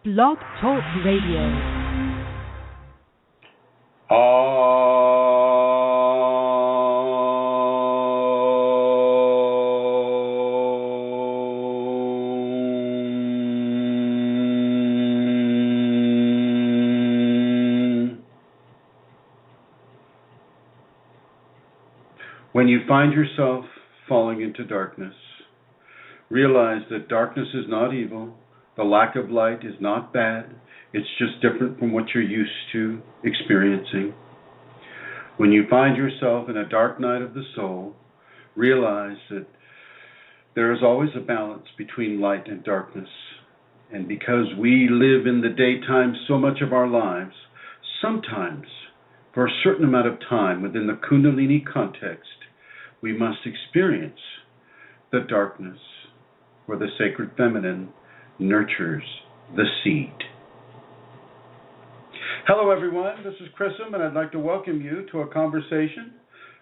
BlogTalk Radio. When you find yourself falling into darkness, realize that darkness is not evil, the lack of light is not bad, it's just different from what you're used to experiencing. When you find yourself in a dark night of the soul, realize that there is always a balance between light and darkness. And because we live in the daytime so much of our lives, sometimes, for a certain amount of time within the Kundalini context, we must experience the darkness where the sacred feminine nurtures the seed. Hello everyone, this is Chrism, and I'd like to welcome you to a conversation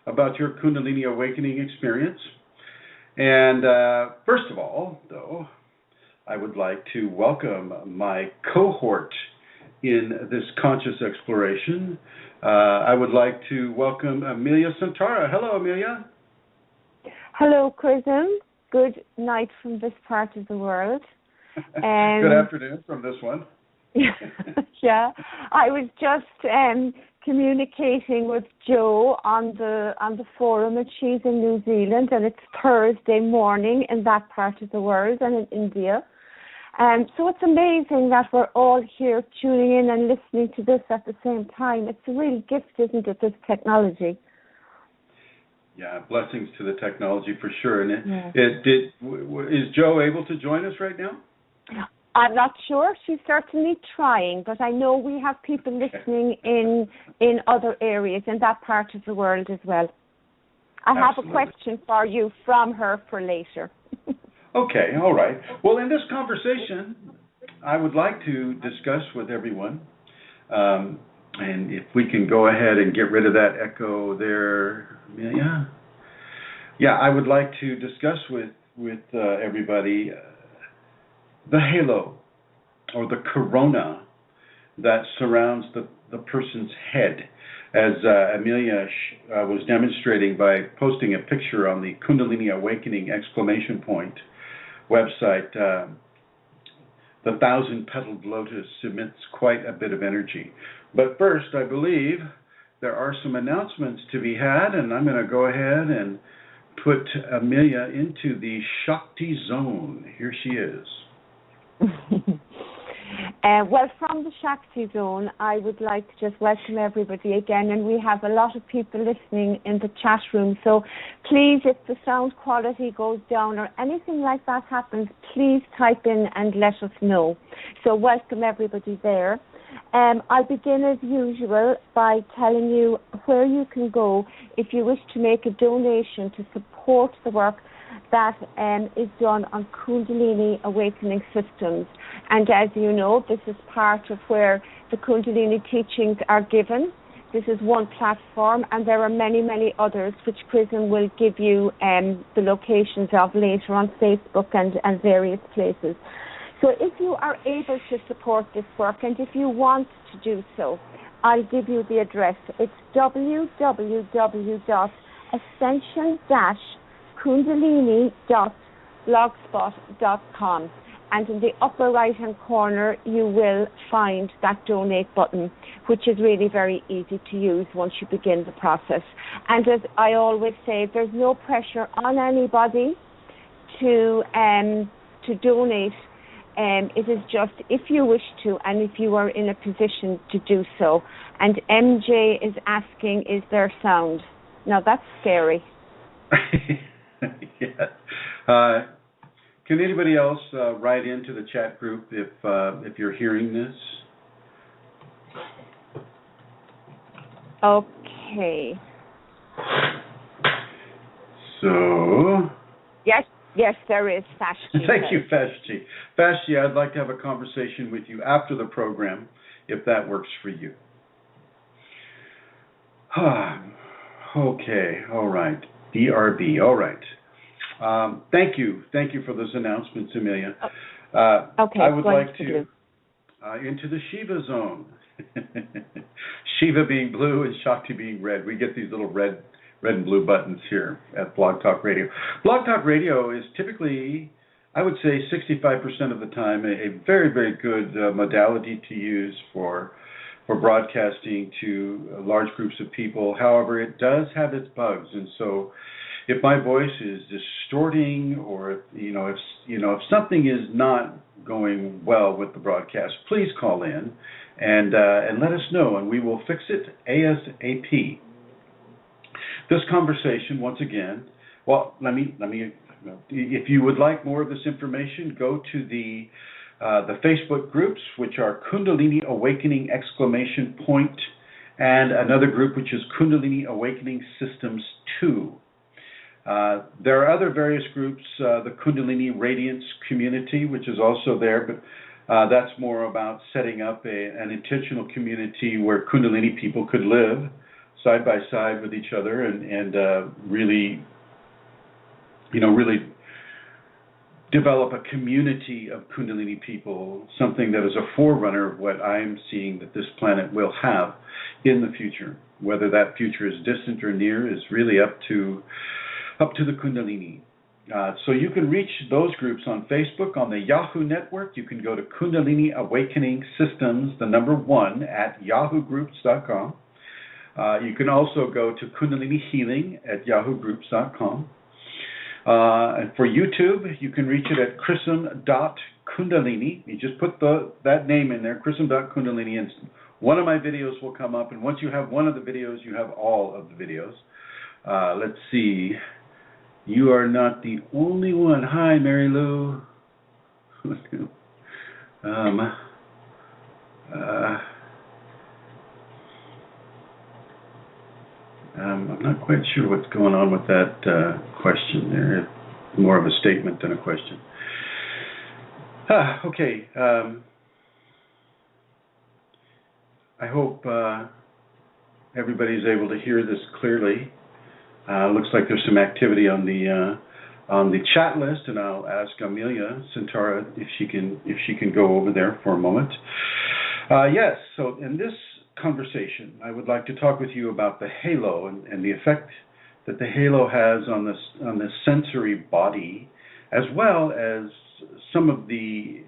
about your Kundalini awakening experience. And first of all, though, I would like to welcome my cohort in this conscious exploration. I would like to welcome Amelia Santara. Hello, Amelia. Hello, Chrism. Good night from this part of the world. Good afternoon from this one. Yeah, I was just communicating with Jo on the forum, and she's in New Zealand, and it's Thursday morning in that part of the world and in India. So it's amazing that we're all here tuning in and listening to this at the same time. It's a real gift, isn't it, this technology? Yeah, blessings to the technology for sure. And is Jo able to join us right now? I'm not sure. She's certainly trying, but I know we have people listening in other areas, in that part of the world as well. I have a question for you from her for later. Okay, all right. Well, in this conversation, I would like to discuss with everyone, and if we can go ahead and get rid of that echo there, I would like to discuss with everybody the halo or the corona that surrounds the person's head, as Amelia was demonstrating by posting a picture on the Kundalini Awakening ! Website. The 1,000-petaled lotus emits quite a bit of energy. But first, I believe there are some announcements to be had, and I'm going to go ahead and put Amelia into the Shakti zone. Here she is. Well, from the Shakti zone, I would like to just welcome everybody again, and we have a lot of people listening in the chat room. So please, if the sound quality goes down or anything like that happens, please type in and let us know. So welcome everybody there. I'll begin as usual by telling you where you can go if you wish to make a donation to support the work that is done on Kundalini Awakening Systems. And as you know, this is part of where the Kundalini teachings are given. This is one platform, and there are many, many others which Chrism will give you the locations of later on Facebook and various places. So if you are able to support this work, and if you want to do so, I'll give you the address. It's www.ascension-kundalini.blogspot.com, and in the upper right hand corner you will find that donate button, which is really very easy to use once you begin the process. And as I always say, there's no pressure on anybody to donate. It is just if you wish to and if you are in a position to do so. And MJ is asking, is there sound? Now that's scary. Yeah. Can anybody else write into the chat group if you're hearing this? Okay. So. Yes, there is, Fashti. Thank you, Fashti. Fashti, I'd like to have a conversation with you after the program, if that works for you. Okay, all right. DRB, all right. Thank you for those announcements, Amelia. Okay, I would like to into the Shiva zone. Shiva being blue and Shakti being red. We get these little red and blue buttons here at Blog Talk Radio. Blog Talk Radio is typically, I would say 65% of the time, a very, very good modality to use for broadcasting to large groups of people. However, it does have its bugs, and so if my voice is distorting, or if something is not going well with the broadcast, please call in and let us know, and we will fix it ASAP. This conversation, once again, well, let me. If you would like more of this information, go to the Facebook groups, which are Kundalini Awakening ! And another group which is Kundalini Awakening Systems 2. There are other various groups, the Kundalini Radiance community, which is also there, but that's more about setting up an intentional community where Kundalini people could live side by side with each other and really develop a community of Kundalini people, something that is a forerunner of what I'm seeing that this planet will have in the future. Whether that future is distant or near is really up to the Kundalini. So you can reach those groups on Facebook, on the Yahoo network. You can go to Kundalini Awakening Systems, the number 1, at yahoogroups.com. You can also go to Kundalini Healing at yahoogroups.com. And for YouTube, you can reach it at chrism.kundalini. You just put that name in there, chrism.kundalini, and one of my videos will come up. And once you have one of the videos, you have all of the videos. Let's see. You are not the only one. Hi, Mary Lou. I'm not quite sure what's going on with that question there. It's more of a statement than a question. Okay. I hope everybody's able to hear this clearly. Looks like there's some activity on the chat list, and I'll ask Amelia Centaura if she can go over there for a moment. Yes. So in this conversation, I would like to talk with you about the halo and the effect that the halo has on the sensory body, as well as some of the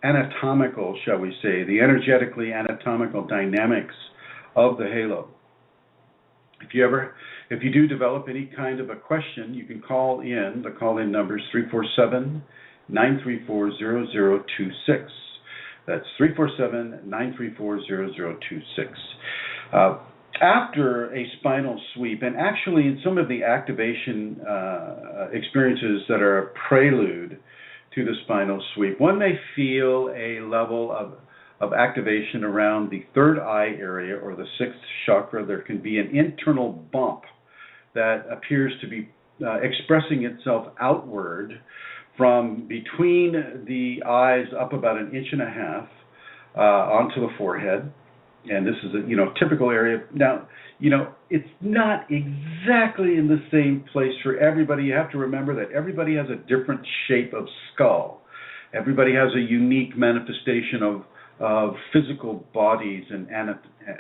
anatomical, shall we say, the energetically anatomical dynamics of the halo. If you do develop any kind of a question, you can call in. The call-in number is 347-934-0026. That's 347-934-0026. After a spinal sweep, and actually in some of the activation experiences that are a prelude to the spinal sweep, one may feel a level of activation around the third eye area or the sixth chakra. There can be an internal bump that appears to be expressing itself outward from between the eyes up about 1.5 inches onto the forehead. And this is a typical area. Now, it's not exactly in the same place for everybody. You have to remember that everybody has a different shape of skull. Everybody has a unique manifestation of physical bodies and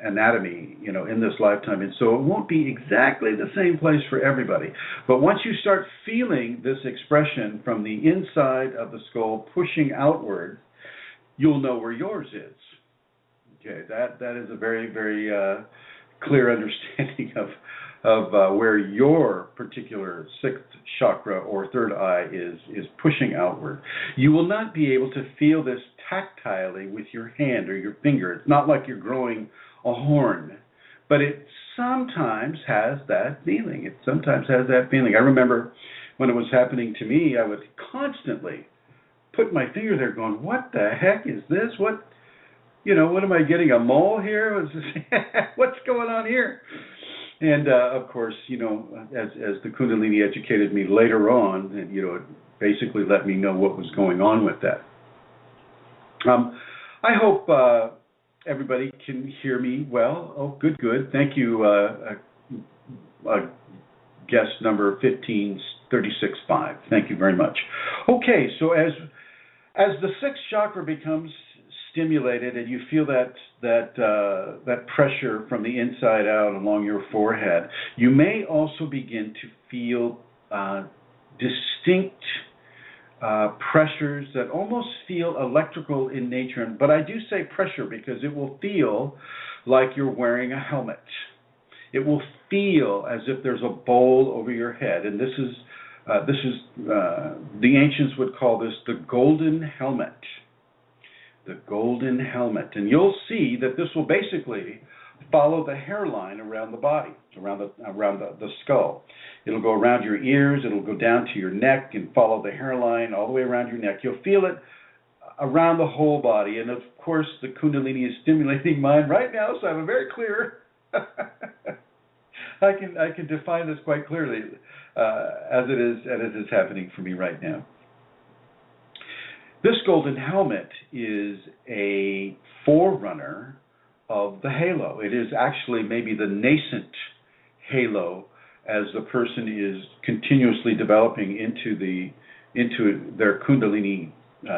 anatomy, in this lifetime. And so it won't be exactly the same place for everybody. But once you start feeling this expression from the inside of the skull pushing outward, you'll know where yours is. Okay, that is a very, very clear understanding of where your particular sixth chakra or third eye is pushing outward. You will not be able to feel this tactilely with your hand or your finger. It's not like you're growing a horn, but it sometimes has that feeling. I remember when it was happening to me, I would constantly put my finger there going, what the heck is this? What am I getting, a mole here? What's going on here? And of course, as the Kundalini educated me later on, and it basically let me know what was going on with that. I hope everybody can hear me well. Oh, good. Thank you, guest number 15365. Thank you very much. Okay, so as the sixth chakra becomes stimulated, and you feel that pressure from the inside out along your forehead, you may also begin to feel distinct pressures that almost feel electrical in nature. But I do say pressure because it will feel like you're wearing a helmet. It will feel as if there's a bowl over your head, and this is the ancients would call this the golden helmet. The golden helmet. And you'll see that this will basically follow the hairline around the body, around the skull. It'll go around your ears, it'll go down to your neck and follow the hairline all the way around your neck. You'll feel it around the whole body. And of course, the Kundalini is stimulating mine right now, so I have a very clear I can define this quite clearly as it is happening for me right now. This golden helmet is a forerunner of the halo. It is actually maybe the nascent halo as the person is continuously developing into their Kundalini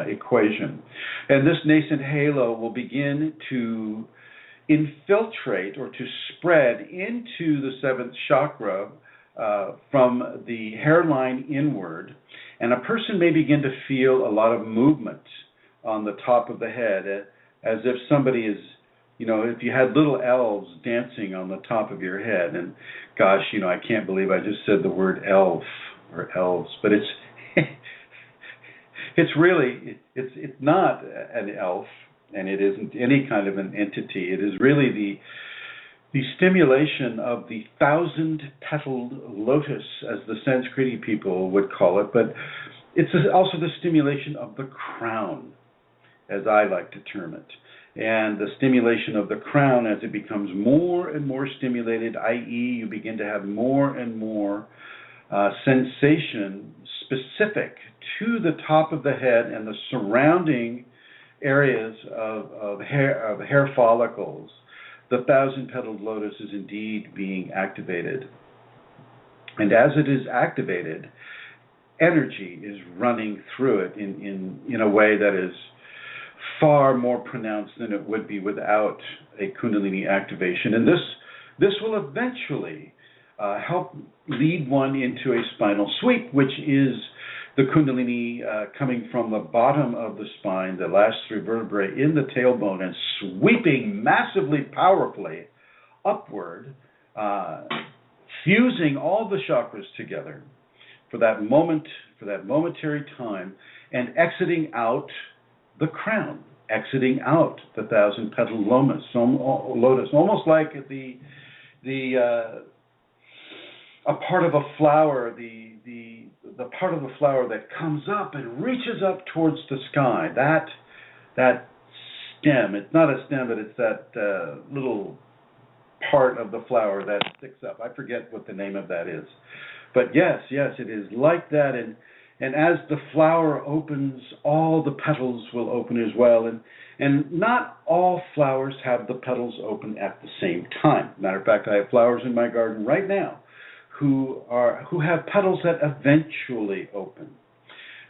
equation. And this nascent halo will begin to infiltrate or to spread into the seventh chakra from the hairline inward, and a person may begin to feel a lot of movement on the top of the head, as if somebody is, if you had little elves dancing on the top of your head. And gosh, I can't believe I just said the word elf or elves, but it's really not an elf, and it isn't any kind of an entity. It is really the stimulation of the 1,000-petaled lotus, as the Sanskrit people would call it, but it's also the stimulation of the crown, as I like to term it. And the stimulation of the crown as it becomes more and more stimulated, i.e. you begin to have more and more sensation specific to the top of the head and the surrounding areas of hair follicles. The 1,000-petaled lotus is indeed being activated. And as it is activated, energy is running through it in a way that is far more pronounced than it would be without a Kundalini activation. And this will eventually help lead one into a spinal sweep, which is the Kundalini coming from the bottom of the spine, the last three vertebrae in the tailbone, and sweeping massively, powerfully upward, fusing all the chakras together for that moment, for that momentary time, and exiting out the crown, exiting out the 1,000-petaled lotus, almost like a part of a flower, the part of the flower that comes up and reaches up towards the sky. That stem, it's not a stem, but it's that little part of the flower that sticks up. I forget what the name of that is. But yes, it is like that. And as the flower opens, all the petals will open as well. And not all flowers have the petals open at the same time. Matter of fact, I have flowers in my garden right now who have petals that eventually open.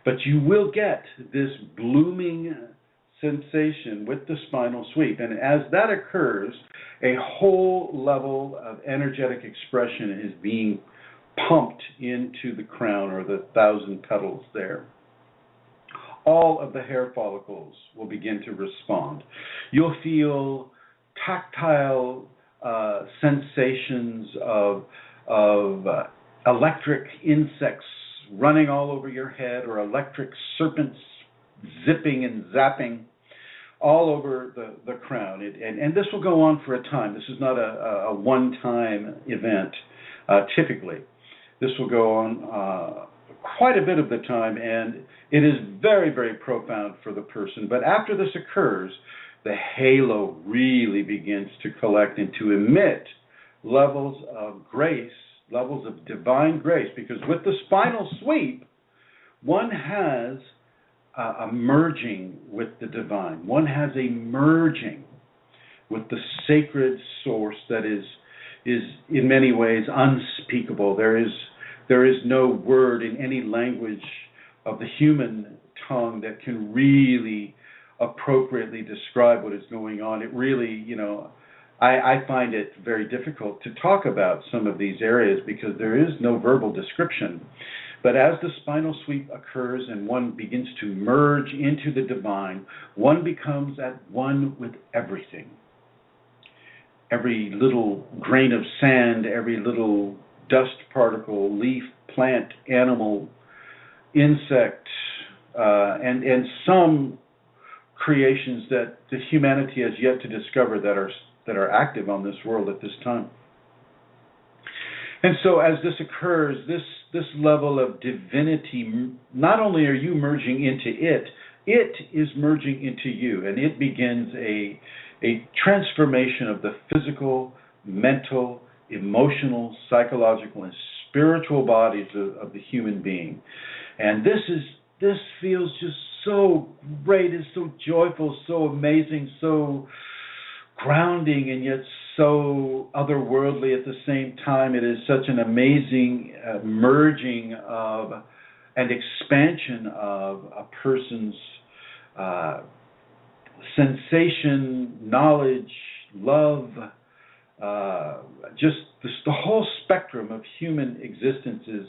But you will get this blooming sensation with the spinal sweep. And as that occurs, a whole level of energetic expression is being pumped into the crown, or the 1,000 petals there. All of the hair follicles will begin to respond. You'll feel tactile sensations of electric insects running all over your head, or electric serpents zipping and zapping all over the crown. And this will go on for a time. This is not a one-time event, typically. This will go on quite a bit of the time, and it is very, very profound for the person. But after this occurs, the halo really begins to collect and to emit levels of grace, levels of divine grace, because with the spinal sweep, one has a merging with the divine. One has a merging with the sacred source that is in many ways unspeakable. There is no word in any language of the human tongue that can really appropriately describe what is going on. It really, I find it very difficult to talk about some of these areas because there is no verbal description. But as the spinal sweep occurs and one begins to merge into the divine, one becomes at one with everything. Every little grain of sand, every little dust particle, leaf, plant, animal, insect, and some creations that the humanity has yet to discover that are active on this world at this time. And so as this occurs, this level of divinity, not only are you merging into it is merging into you, and it begins a transformation of the physical, mental, emotional, psychological, and spiritual bodies of the human being. And this feels just so great, it's so joyful, so amazing, so grounding, and yet so otherworldly at the same time. It is such an amazing merging of and expansion of a person's sensation, knowledge, love, just the whole spectrum of human existence is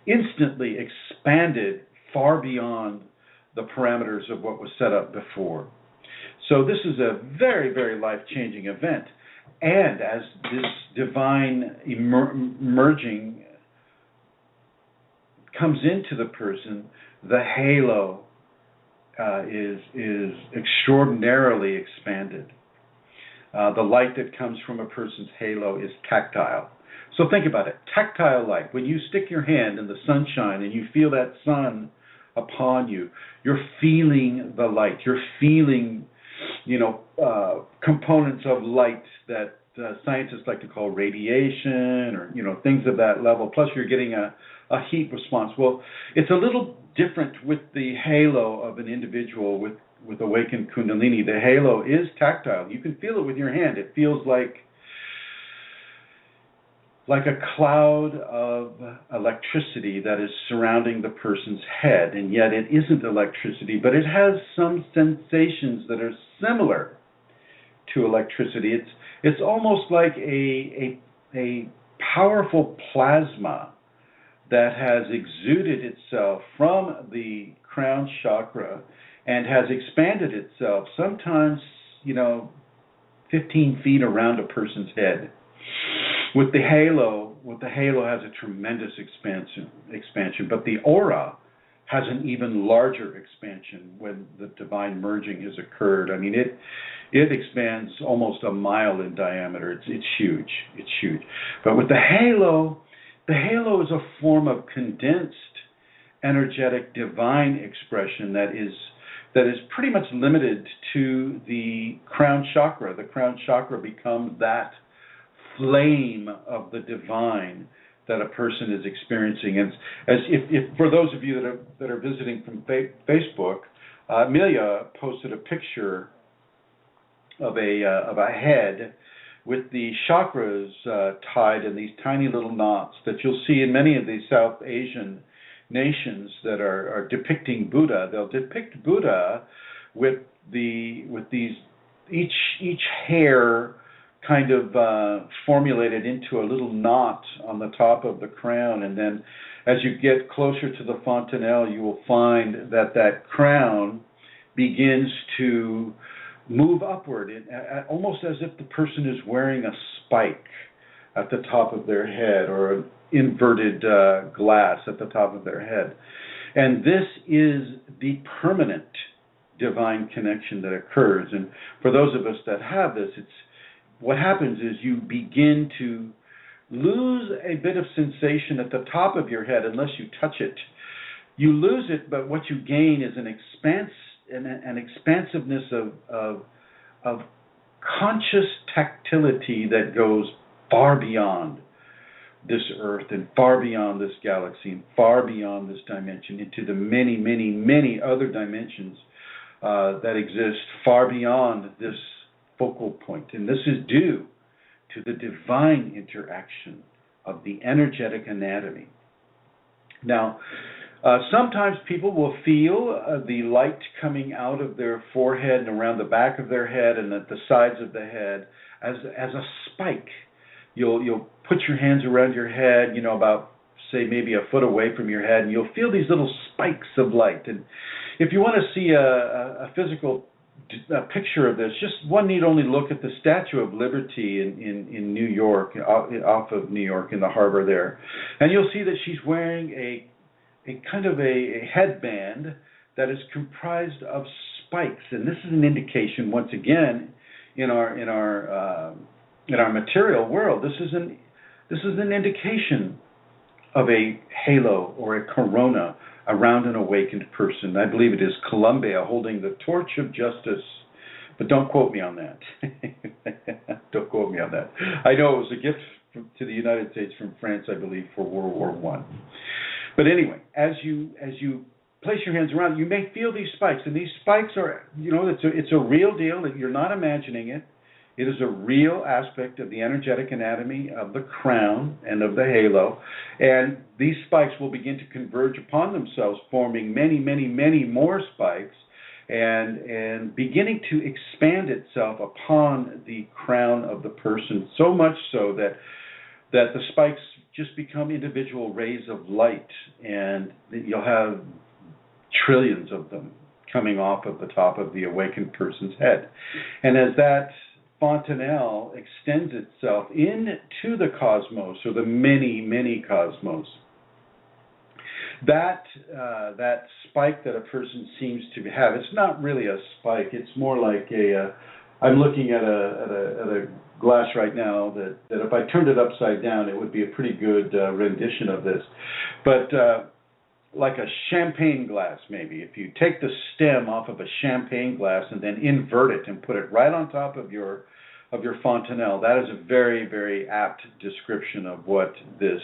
instantly expanded far beyond the parameters of what was set up before. So this is a very, very life-changing event. And as this divine merging comes into the person, the halo is extraordinarily expanded. The light that comes from a person's halo is tactile. So think about it, tactile light. When you stick your hand in the sunshine and you feel that sun upon you, you're feeling the light. You're feeling, components of light that scientists like to call radiation or, things of that level. Plus you're getting a heat response. Well, it's a little different with the halo of an individual with awakened Kundalini. The halo is tactile. You can feel it with your hand. It feels like a cloud of electricity that is surrounding the person's head, and yet it isn't electricity, but it has some sensations that are similar to electricity. It's almost like a powerful plasma that has exuded itself from the crown chakra and has expanded itself, sometimes, 15 feet around a person's head. With the halo has a tremendous expansion, but the aura has an even larger expansion when the divine merging has occurred. I mean, it expands almost a mile in diameter. It's huge. It's huge. But with the halo is a form of condensed, energetic, divine expression that is pretty much limited to the crown chakra. The crown chakra becomes that flame of the divine that a person is experiencing. And if for those of you that are visiting from Facebook, Amelia posted a picture of a head with the chakras tied in these tiny little knots that you'll see in many of these South Asian nations that are depicting Buddha. They'll depict Buddha with these each hair kind of formulated into a little knot on the top of the crown, and then as you get closer to the fontanelle, you will find that crown begins to move upward, almost as if the person is wearing a spike at the top of their head or an inverted glass at the top of their head. And this is the permanent divine connection that occurs. And for those of us that have this, what happens is you begin to lose a bit of sensation at the top of your head unless you touch it. You lose it, but what you gain is an expansiveness of conscious tactility that goes far beyond this earth and far beyond this galaxy and far beyond this dimension into the many, many, many other dimensions that exist far beyond this focal point. And this is due to the divine interaction of the energetic anatomy. Now, Sometimes people will feel the light coming out of their forehead and around the back of their head and at the sides of the head as a spike. You'll put your hands around your head, about, say, maybe a foot away from your head, and you'll feel these little spikes of light. And if you want to see a physical picture of this, just one need only look at the Statue of Liberty in New York, off of New York in the harbor there, and you'll see that she's wearing a kind of a headband that is comprised of spikes, and this is an indication, once again, in our material world, this is an indication of a halo or a corona around an awakened person. I believe it is Columbia holding the torch of justice, but don't quote me on that. Don't quote me on that. I know it was a gift to the United States from France, I believe, for World War I. But anyway, as you place your hands around, you may feel these spikes, and these spikes are, it's a real deal. You're not imagining it. It is a real aspect of the energetic anatomy of the crown and of the halo, and these spikes will begin to converge upon themselves, forming many, many, many more spikes, and beginning to expand itself upon the crown of the person, so much so that the spikes just become individual rays of light, and you'll have trillions of them coming off of the top of the awakened person's head. And as that fontanelle extends itself into the cosmos, or the many, many cosmos, that spike that a person seems to have, it's not really a spike, it's more like I'm looking at a glass right now that if I turned it upside down, it would be a pretty good rendition of this. But like a champagne glass, maybe. If you take the stem off of a champagne glass and then invert it and put it right on top of your fontanelle, that is a very, very apt description of what this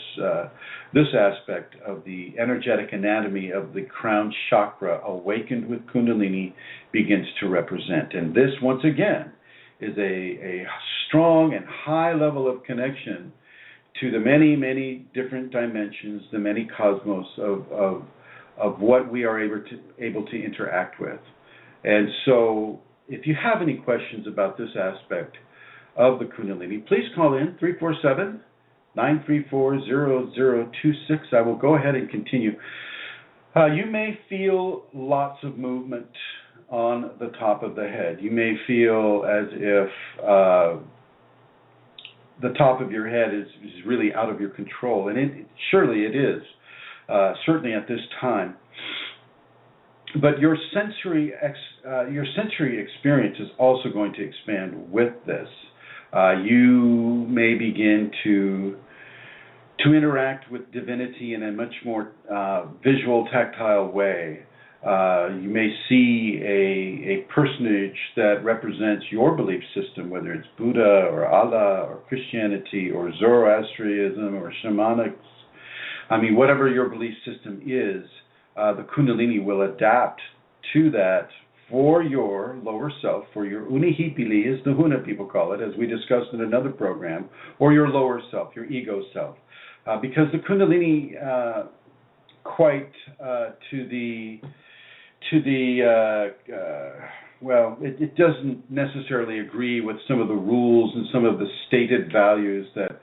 aspect of the energetic anatomy of the crown chakra, awakened with Kundalini, begins to represent. And this, once again, is a strong and high level of connection to the many, many different dimensions, the many cosmos of what we are able to interact with. And so, if you have any questions about this aspect of the Kunalini, please call in 347-934-0026. I will go ahead and continue. You may feel lots of movement on the top of the head. You may feel as if the top of your head is really out of your control, and surely it is, certainly at this time. But your sensory experience is also going to expand with this. You may begin to interact with divinity in a much more visual, tactile way. You may see a personage that represents your belief system, whether it's Buddha or Allah or Christianity or Zoroastrianism or shamanics. I mean, whatever your belief system is, the Kundalini will adapt to that for your lower self, for your unihipili, as the Huna people call it, as we discussed in another program, or your lower self, your ego self. Because the Kundalini, it doesn't necessarily agree with some of the rules and some of the stated values that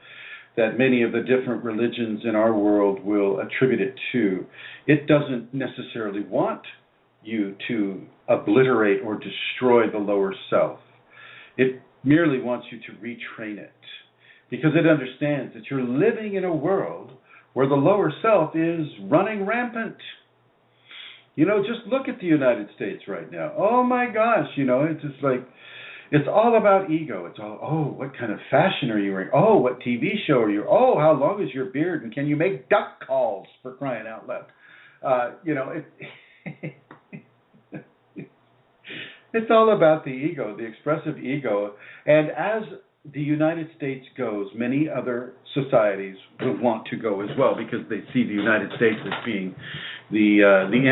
many of the different religions in our world will attribute it to. It doesn't necessarily want you to obliterate or destroy the lower self. It merely wants you to retrain it, because it understands that you're living in a world where the lower self is running rampant. Just look at the United States right now. Oh my gosh, it's just like, it's all about ego. It's all, oh, what kind of fashion are you wearing? Oh, what TV show are you? Oh, how long is your beard? And can you make duck calls, for crying out loud? It's all about the ego, the expressive ego. And as the United States goes, many other societies will want to go as well, because they see the United States as being the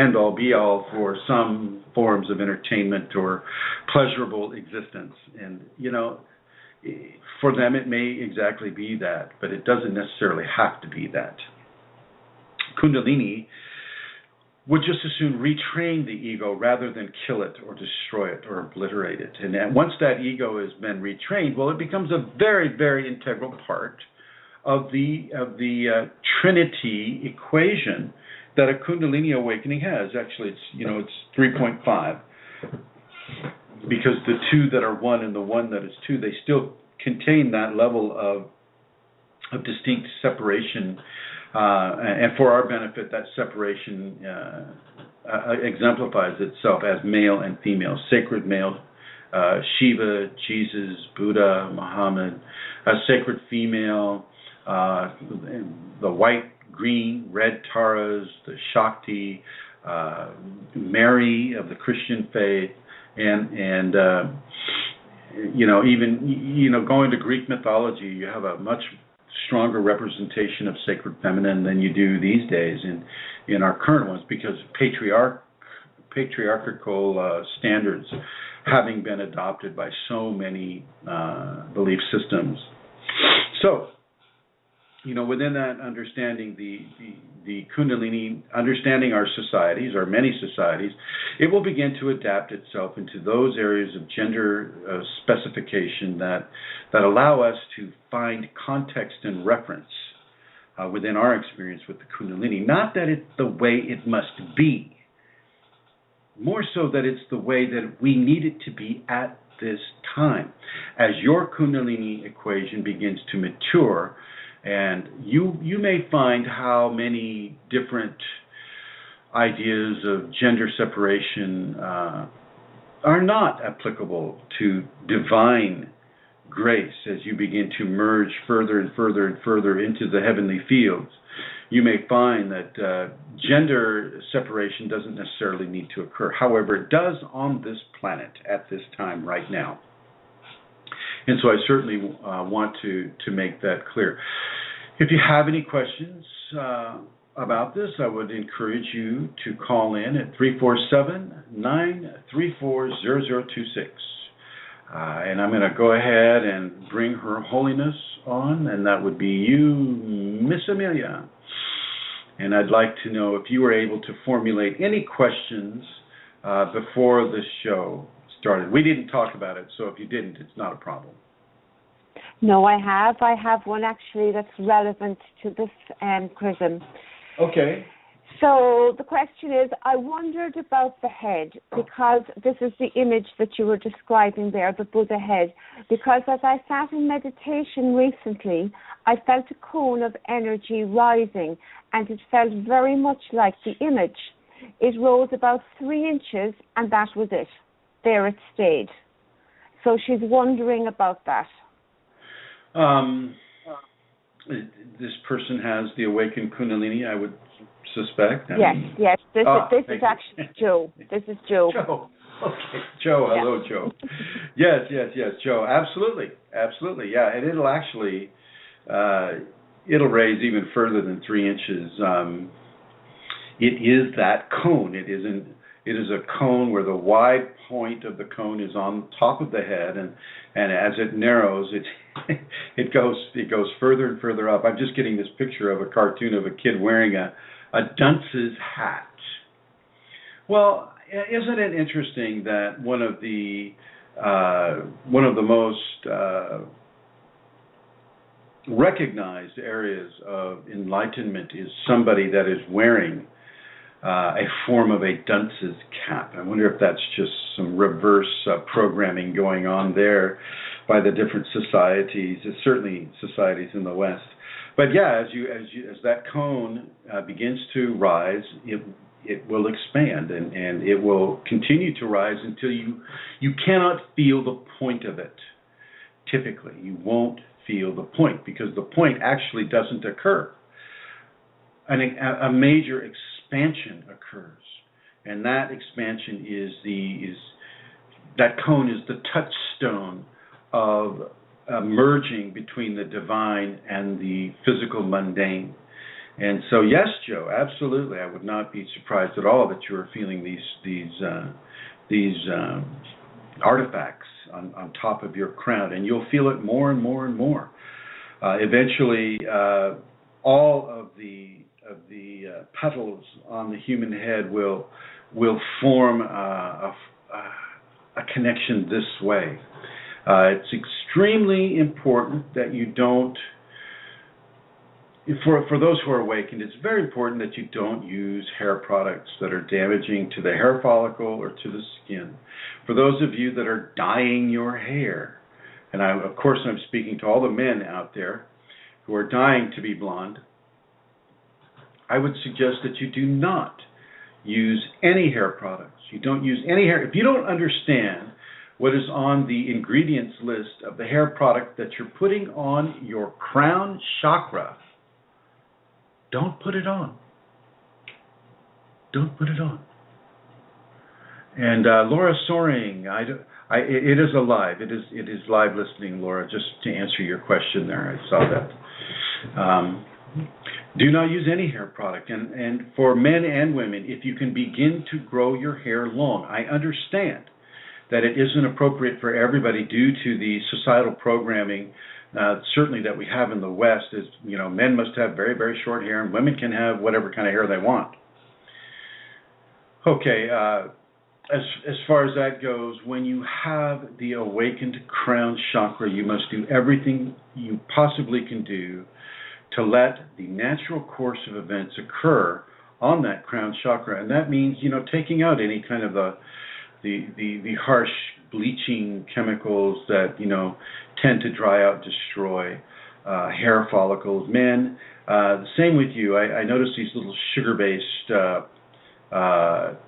end-all, be-all for some forms of entertainment or pleasurable existence. And, for them it may exactly be that, but it doesn't necessarily have to be that. Kundalini would just as soon retrain the ego rather than kill it or destroy it or obliterate it. And once that ego has been retrained, well, it becomes a very, very integral part of the Trinity equation that a Kundalini awakening has. Actually, it's 3.5, because the two that are one and the one that is two, they still contain that level of distinct separation. And for our benefit, that separation exemplifies itself as male and female, sacred male, Shiva, Jesus, Buddha, Muhammad, a sacred female, the white, green, red Taras, the Shakti, Mary of the Christian faith, and even going to Greek mythology, you have a much stronger representation of sacred feminine than you do these days in our current ones, because patriarchal standards having been adopted by so many belief systems. So, within that understanding, the Kundalini, understanding our societies, our many societies, it will begin to adapt itself into those areas of gender specification that allow us to find context and reference within our experience with the Kundalini. Not that it's the way it must be, more so that it's the way that we need it to be at this time. As your Kundalini equation begins to mature, and you may find how many different ideas of gender separation are not applicable to divine grace as you begin to merge further and further and further into the heavenly fields. You may find that gender separation doesn't necessarily need to occur. However, it does on this planet at this time right now. And so I certainly want to make that clear. If you have any questions about this, I would encourage you to call in at 347-934-0026. And I'm going to go ahead and bring Her Holiness on, and that would be you, Miss Amelia. And I'd like to know if you were able to formulate any questions before the show started. We didn't talk about it, so if you didn't, it's not a problem. No, I have. I have one actually that's relevant to this Chrism. Okay. So the question is, I wondered about the head, because this is the image that you were describing there, the Buddha head. Because as I sat in meditation recently, I felt a cone of energy rising, and it felt very much like the image. It rose about 3 inches, and that was it. There it stayed. So she's wondering about that. This person has the awakened Kunalini, I would suspect. Yes. This is actually Joe. This is Joe. Joe. Okay. Joe. Hello, yeah. Joe. Yes, Joe. Absolutely. Yeah, and it'll actually, it'll raise even further than 3 inches. It is that cone. It is a cone where the wide point of the cone is on top of the head, and as it narrows, it goes further and further up. I'm just getting this picture of a cartoon of a kid wearing a dunce's hat. Well, isn't it interesting that one of the most recognized areas of enlightenment is somebody that is wearing a form of a dunce's cap. I wonder if that's just some reverse programming going on there by the different societies, certainly societies in the West. But yeah, as that cone begins to rise, it will expand, and it will continue to rise until you cannot feel the point of it. Typically, you won't feel the point, because the point actually doesn't occur. A major expansion occurs, and that expansion is that cone is the touchstone of merging between the divine and the physical mundane. And so, yes, Joe, absolutely, I would not be surprised at all that you are feeling these artifacts on top of your crown, and you'll feel it more and more and more. Eventually, all of the petals on the human head will form a connection this way. It's extremely important that you don't, for those who are awakened, it's very important that you don't use hair products that are damaging to the hair follicle or to the skin. For those of you that are dyeing your hair, and of course I'm speaking to all the men out there who are dying to be blonde, I would suggest that you do not use any hair products. You don't use any hair. If you don't understand what is on the ingredients list of the hair product that you're putting on your crown chakra, don't put it on. Don't put it on. And Laura Soaring, it is alive. It is live listening, Laura, just to answer your question there. I saw that. Do not use any hair product. And for men and women, if you can begin to grow your hair long, I understand that it isn't appropriate for everybody due to the societal programming, certainly that we have in the West, is, men must have very, very short hair and women can have whatever kind of hair they want. Okay, as far as that goes, when you have the awakened crown chakra, you must do everything you possibly can do to let the natural course of events occur on that crown chakra. And that means, taking out any kind of the harsh bleaching chemicals that, tend to dry out, destroy hair follicles. Men, the same with you. I notice these little sugar-based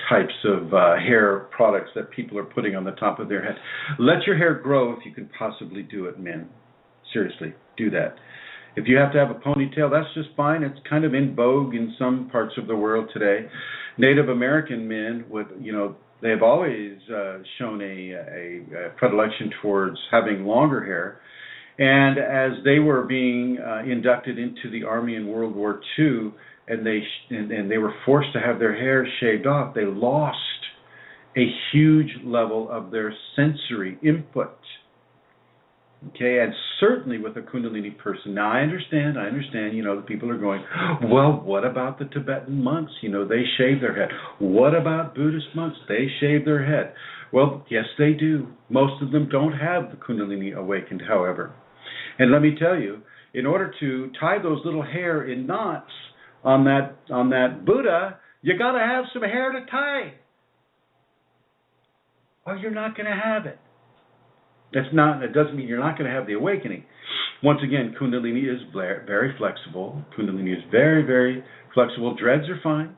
types of hair products that people are putting on the top of their head. Let your hair grow if you can possibly do it, men. Seriously, do that. If you have to have a ponytail, that's just fine. It's kind of in vogue in some parts of the world today. Native American men they've always shown a predilection towards having longer hair. And as they were being inducted into the Army in World War II, and they were forced to have their hair shaved off, they lost a huge level of their sensory input. Okay, and certainly with a Kundalini person. Now, I understand, the people are going, well, what about the Tibetan monks? They shave their head. What about Buddhist monks? They shave their head. Well, yes, they do. Most of them don't have the Kundalini awakened, however. And let me tell you, in order to tie those little hair in knots on that Buddha, you got to have some hair to tie, or you're not going to have it. It doesn't mean you're not going to have the awakening. Once again, Kundalini is very flexible. Kundalini is very, very flexible. Dreads are fine.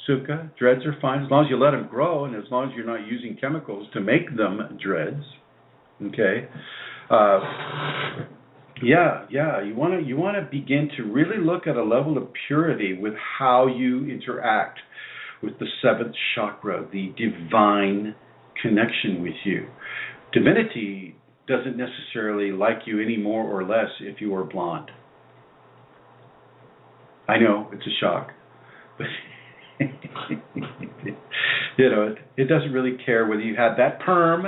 Sukha, dreads are fine as long as you let them grow and as long as you're not using chemicals to make them dreads. Okay. You want to begin to really look at a level of purity with how you interact with the seventh chakra, the divine connection with you. Divinity doesn't necessarily like you any more or less if you are blonde. I know, it's a shock. But it doesn't really care whether you have that perm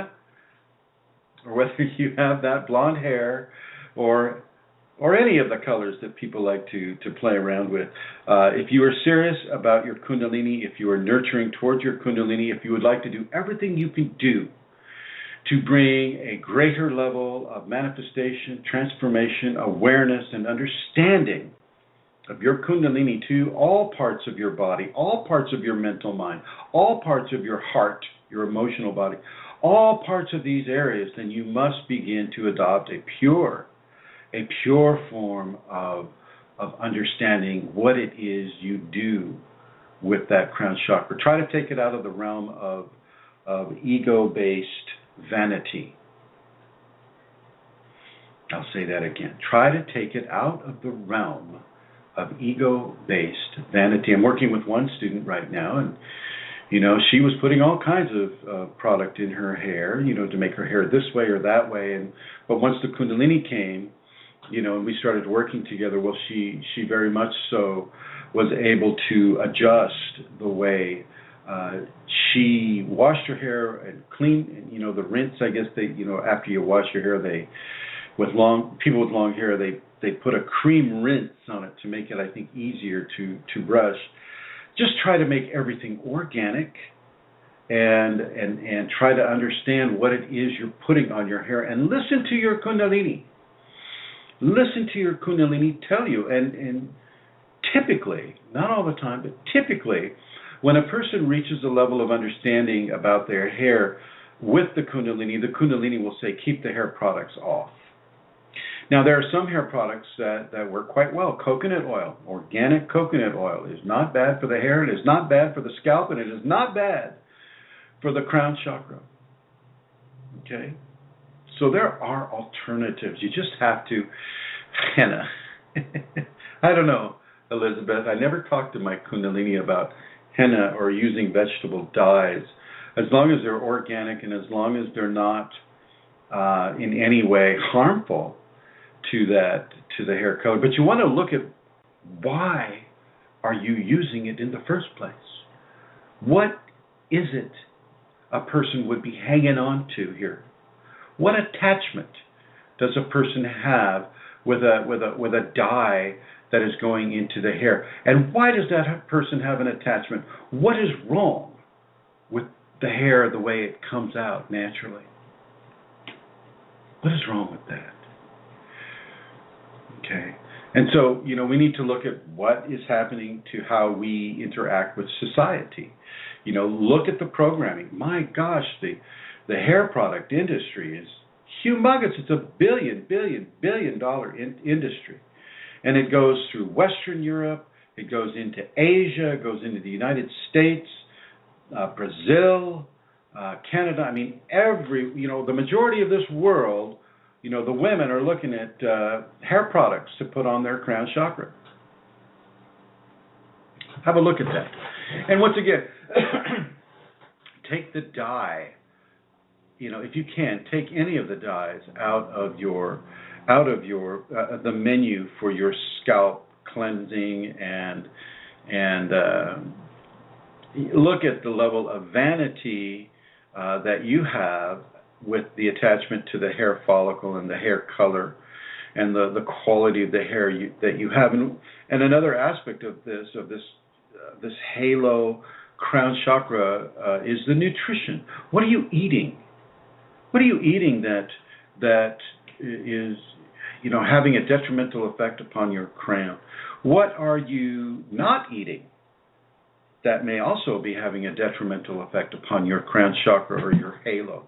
or whether you have that blonde hair or any of the colors that people like to play around with. If you are serious about your Kundalini, if you are nurturing towards your Kundalini, if you would like to do everything you can do to bring a greater level of manifestation, transformation, awareness, and understanding of your Kundalini to all parts of your body, all parts of your mental mind, all parts of your heart, your emotional body, all parts of these areas, then you must begin to adopt a pure form of understanding what it is you do with that crown chakra. Try to take it out of the realm of ego-based vanity. I'll say that again. Try to take it out of the realm of ego-based vanity. I'm working with one student right now, and she was putting all kinds of product in her hair, to make her hair this way or that way. But once the Kundalini came, and we started working together, well, she very much so was able to adjust the way she washed her hair and clean, the rinse, I guess after you wash your hair, people with long hair, they put a cream rinse on it to make it, I think, easier to brush. Just try to make everything organic, and try to understand what it is you're putting on your hair, and listen to your Kundalini. Listen to your Kunalini tell you, and typically, not all the time, but typically, when a person reaches a level of understanding about their hair with the Kundalini will say, keep the hair products off. Now, there are some hair products that work quite well. Coconut oil, organic coconut oil, is not bad for the hair, it is not bad for the scalp, and it is not bad for the crown chakra. Okay? So there are alternatives. You just have to, henna. I don't know, Elizabeth. I never talked to my Kundalini about henna or using vegetable dyes. As long as they're organic and as long as they're not in any way harmful to the hair color. But you want to look at why are you using it in the first place? What is it a person would be hanging on to here? What attachment does a person have with a dye that is going into the hair? And why does that person have an attachment? What is wrong with the hair the way it comes out naturally? What is wrong with that? Okay. And so, we need to look at what is happening to how we interact with society. Look at the programming. My gosh, the hair product industry is humongous. It's $1 billion industry. And it goes through Western Europe, it goes into Asia, it goes into the United States, Brazil, Canada. I mean, the majority of this world, the women are looking at hair products to put on their crown chakra. Have a look at that. And once again, take the dye. If you can, take any of the dyes out of the menu for your scalp cleansing, and look at the level of vanity that you have with the attachment to the hair follicle and the hair color and the quality of the hair that you have. And another aspect of this halo crown chakra is the nutrition. What are you eating? What are you eating that is having a detrimental effect upon your crown? What are you not eating that may also be having a detrimental effect upon your crown chakra or your halo?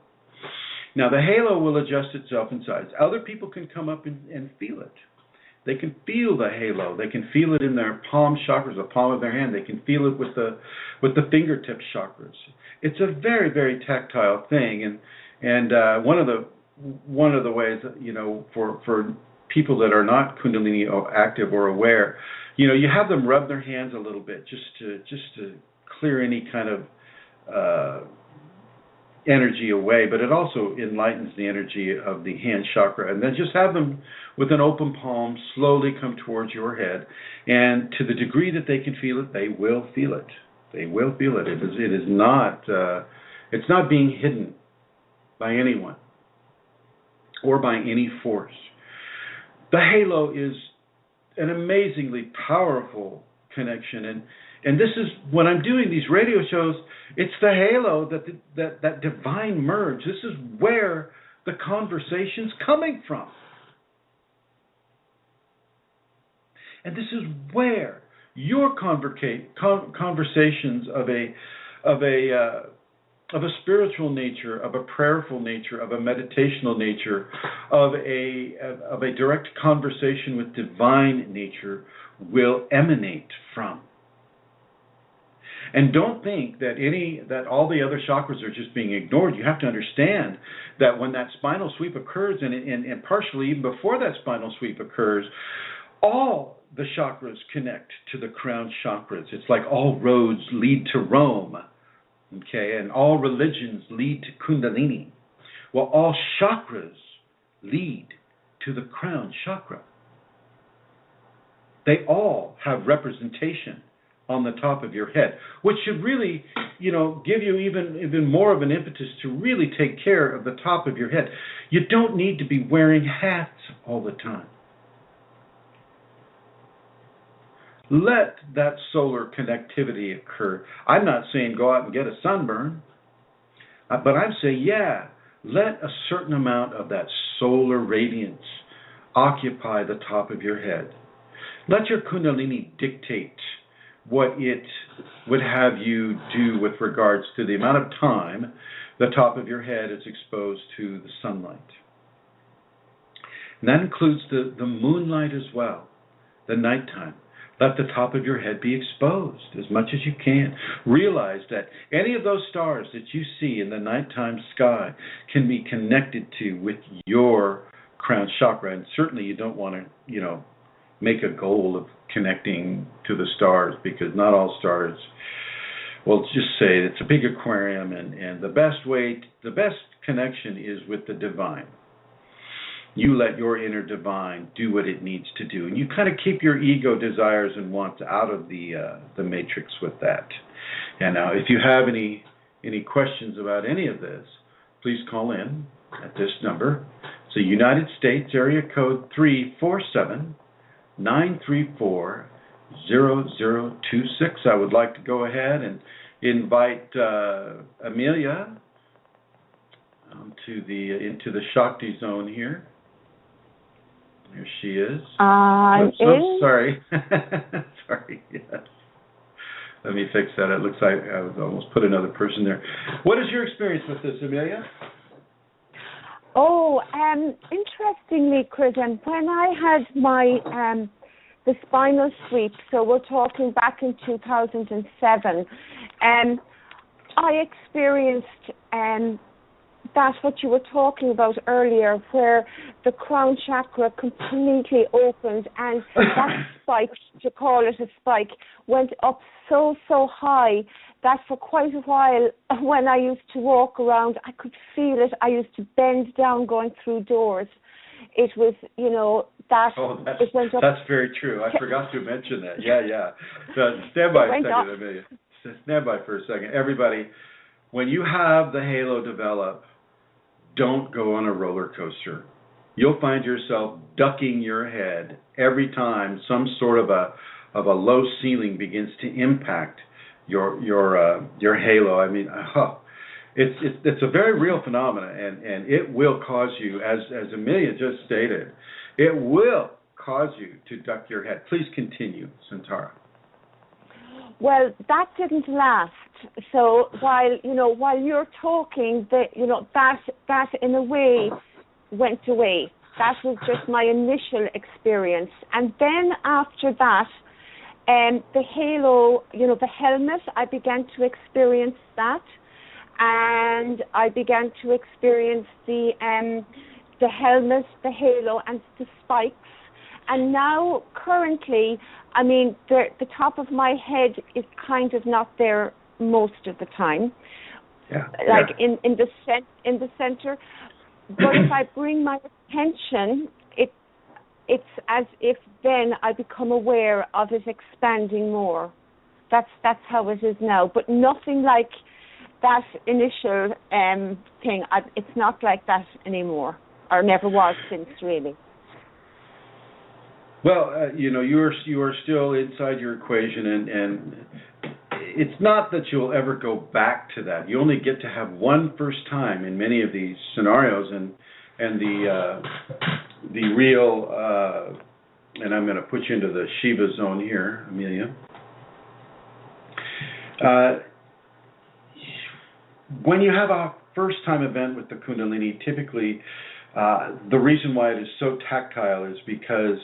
Now, the halo will adjust itself in size. Other people can come up and feel it. They can feel the halo. They can feel it in their palm chakras, the palm of their hand. They can feel it with the fingertip chakras. It's a very, very tactile thing, and one of the ways, for people that are not Kundalini active or aware, you have them rub their hands a little bit just to clear any kind of energy away, but it also enlightens the energy of the hand chakra. And then just have them with an open palm slowly come towards your head, and to the degree that they can feel it, they will feel it. They will feel it. It is not. It's not being hidden by anyone or by any force. The halo is an amazingly powerful connection, and this is, when I'm doing these radio shows, it's the halo, that divine merge. This is where the conversation's coming from. And this is where your conversations of a spiritual nature, of a prayerful nature, of a meditational nature, of a direct conversation with divine nature will emanate from. And don't think that all the other chakras are just being ignored. You have to understand that when that spinal sweep occurs, and partially even before that spinal sweep occurs, all the chakras connect to the crown chakras. It's like all roads lead to Rome, okay, and all religions lead to Kundalini. Well, all chakras lead to the crown chakra. They all have representation on the top of your head, which should really, give you even more of an impetus to really take care of the top of your head. You don't need to be wearing hats all the time. Let that solar connectivity occur. I'm not saying go out and get a sunburn, but I'm saying, yeah, let a certain amount of that solar radiance occupy the top of your head. Let your Kundalini dictate what it would have you do with regards to the amount of time the top of your head is exposed to the sunlight. And that includes the moonlight as well, the nighttime. Let the top of your head be exposed as much as you can. Realize that any of those stars that you see in the nighttime sky can be connected to with your crown chakra. And certainly you don't want to, make a goal of connecting to the stars, because not all stars, well, just say it's a big aquarium, and the best connection is with the divine. You let your inner divine do what it needs to do, and you kind of keep your ego desires and wants out of the matrix with that. And now, if you have any questions about any of this, please call in at this number. It's a United States area code 347-934-0026. I would like to go ahead and invite Amelia into the Shakti zone here. There she is. I'm sorry. Sorry. Yes. Let me fix that. It looks like I almost put another person there. What is your experience with this, Amelia? Oh, interestingly, Chrism, when I had my the spinal sweep, so we're talking back in 2007, I experienced that's what you were talking about earlier, where the crown chakra completely opened, and that spike, to call it a spike, went up so high that for quite a while, when I used to walk around, I could feel it. I used to bend down going through doors. It was, it went up. That's very true. I forgot to mention that. Yeah. So stand by a second, Amelia. Stand by for a second. Everybody, when you have the halo develop, don't go on a roller coaster. You'll find yourself ducking your head every time some sort of a low ceiling begins to impact your halo. I mean, it's a very real phenomenon, and it will cause you, as Amelia just stated, it will cause you to duck your head. Please continue, Santara. Well, that didn't last. So while you're talking, that in a way went away. That was just my initial experience, and then after that, the halo, the helmet, I began to experience that, and I began to experience the helmet, the halo, and the spikes. And now, currently, I mean, the top of my head is kind of not there most of the time, in the center. But if I bring my attention, it's as if then I become aware of it expanding more. That's how it is now. But nothing like that initial thing. It's not like that anymore, or never was since, really. Well, you are still inside your equation, and it's not that you'll ever go back to that. You only get to have one first time in many of these scenarios, and the real, and I'm going to put you into the Shiva zone here, Amelia. When you have a first time event with the Kundalini, typically the reason why it is so tactile is because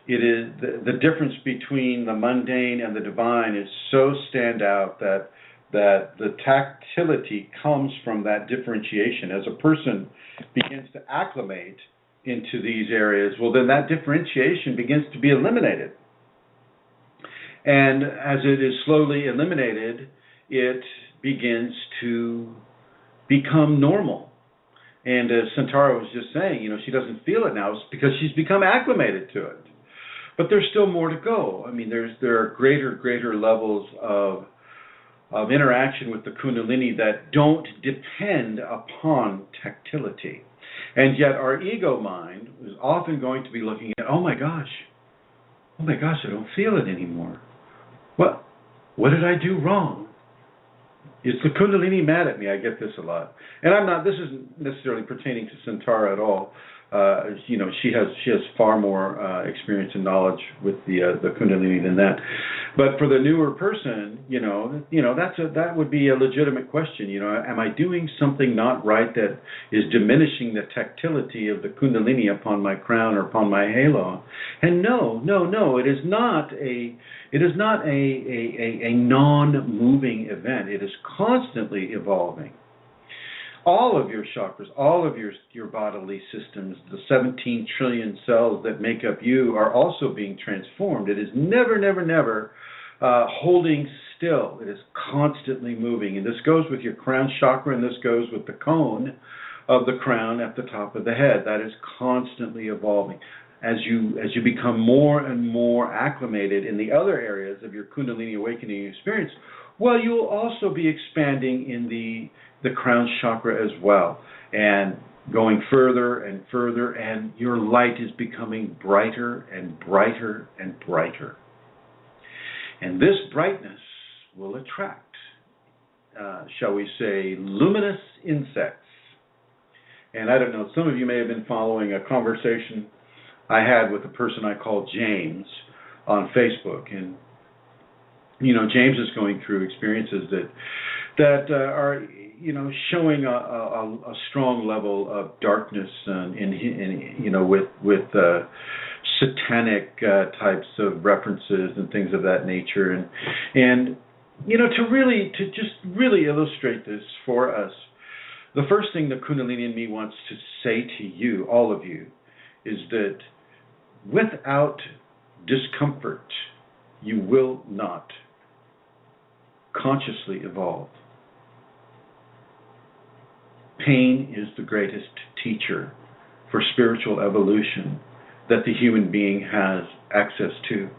it is the difference between the mundane and the divine is so stand out that the tactility comes from that differentiation. As a person begins to acclimate into these areas, well, then that differentiation begins to be eliminated. And as it is slowly eliminated, it begins to become normal. And as Santara was just saying, she doesn't feel it now because she's become acclimated to it. But there's still more to go. I mean, there are greater levels of interaction with the Kunalini that don't depend upon tactility. And yet our ego mind is often going to be looking at, oh my gosh, I don't feel it anymore. What did I do wrong? Is the Kundalini mad at me? I get this a lot. And this isn't necessarily pertaining to Santara at all. She has far more experience and knowledge with the Kundalini than that. But for the newer person, that would be a legitimate question. Am I doing something not right that is diminishing the tactility of the Kundalini upon my crown or upon my halo? And no, it is not a non-moving event. It is constantly evolving. All of your chakras, all of your bodily systems, the 17 trillion cells that make up you are also being transformed. It is never holding still. It is constantly moving. And this goes with your crown chakra, and this goes with the cone of the crown at the top of the head. That is constantly evolving. As you become more and more acclimated in the other areas of your Kundalini awakening experience, well, you will also be expanding in the crown chakra as well, and going further and further, and your light is becoming brighter and brighter and brighter. And this brightness will attract, shall we say, luminous insects. And I don't know, some of you may have been following a conversation I had with a person I call James on Facebook, and James is going through experiences that are showing a strong level of darkness with satanic types of references and things of that nature, and to just really illustrate this for us, the first thing the Kundalini in me wants to say to you, all of you, is that without discomfort, you will not consciously evolve. Pain is the greatest teacher for spiritual evolution that the human being has access to.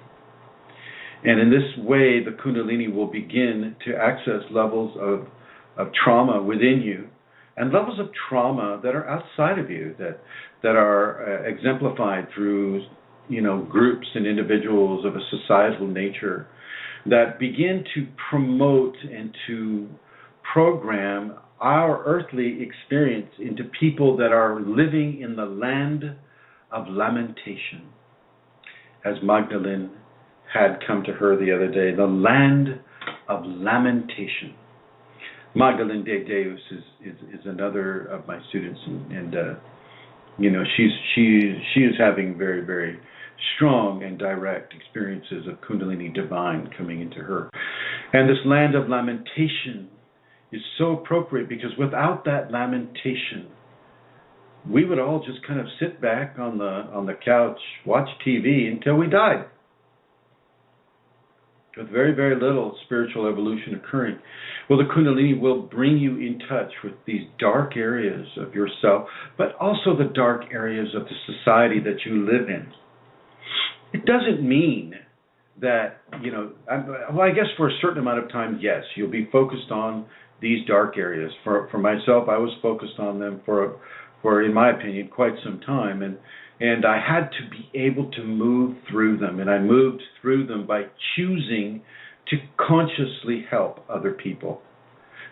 And in this way, the Kundalini will begin to access levels of trauma within you, and levels of trauma that are outside of you, that are exemplified through groups and individuals of a societal nature that begin to promote and to program our earthly experience into people that are living in the land of lamentation. As Magdalene had come to her the other day, the land of lamentation. Magdalene de Deus is another of my students, and she is having very, very strong and direct experiences of Kundalini divine coming into her. And this land of lamentation is so appropriate, because without that lamentation, we would all just kind of sit back on the couch, watch TV until we died, with very, very little spiritual evolution occurring. Well, the Kundalini will bring you in touch with these dark areas of yourself, but also the dark areas of the society that you live in. It doesn't mean that, I guess for a certain amount of time, yes, you'll be focused on these dark areas. For myself, I was focused on them for, in my opinion, quite some time, and I had to be able to move through them, and I moved through them by choosing to consciously help other people,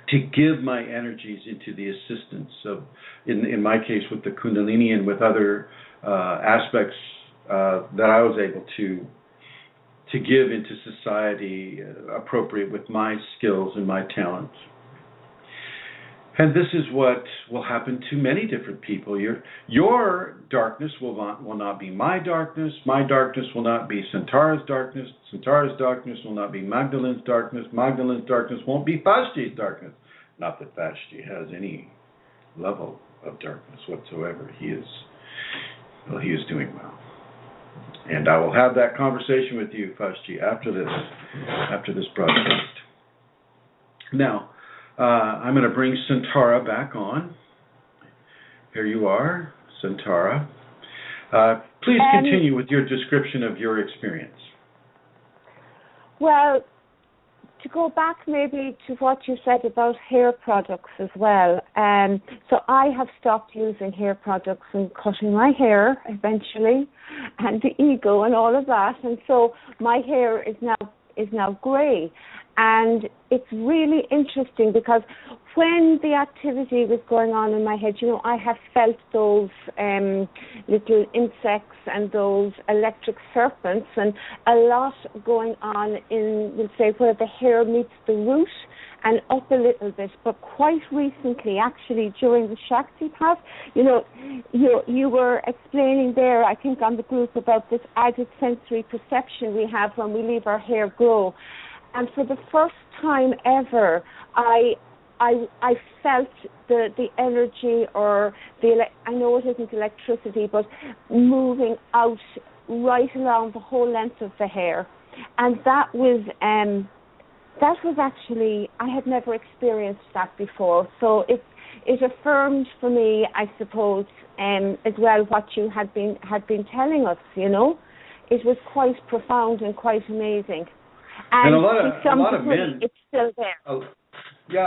to give my energies into the assistance of, in my case, with the Kundalini, and with other aspects that I was able to give into society appropriate with my skills and my talents. And this is what will happen to many different people. Your darkness will not be my darkness. My darkness will not be Santara's darkness. Santara's darkness will not be Magdalene's darkness. Magdalene's darkness won't be Vashti's darkness. Not that Vashti has any level of darkness whatsoever. He is doing well. And I will have that conversation with you, Vashti, after this broadcast. Now, I'm going to bring Santara back on. Here you are, Santara. Please continue with your description of your experience. Well, to go back maybe to what you said about hair products as well. So I have stopped using hair products and cutting my hair eventually, and the ego and all of that. And so my hair is now grey. And it's really interesting because when the activity was going on in my head, I have felt those little insects and those electric serpents and a lot going on in, we'll say, where the hair meets the root and up a little bit. But quite recently, actually, during the Shakti path, you were explaining there, I think on the group, about this added sensory perception we have when we leave our hair grow. And for the first time ever, I felt the energy, or I know it isn't electricity, but moving out right along the whole length of the hair. And that was actually, I had never experienced that before. So it affirmed for me, I suppose, as well, what you had been telling us. It was quite profound and quite amazing. And a lot of men, it's still there.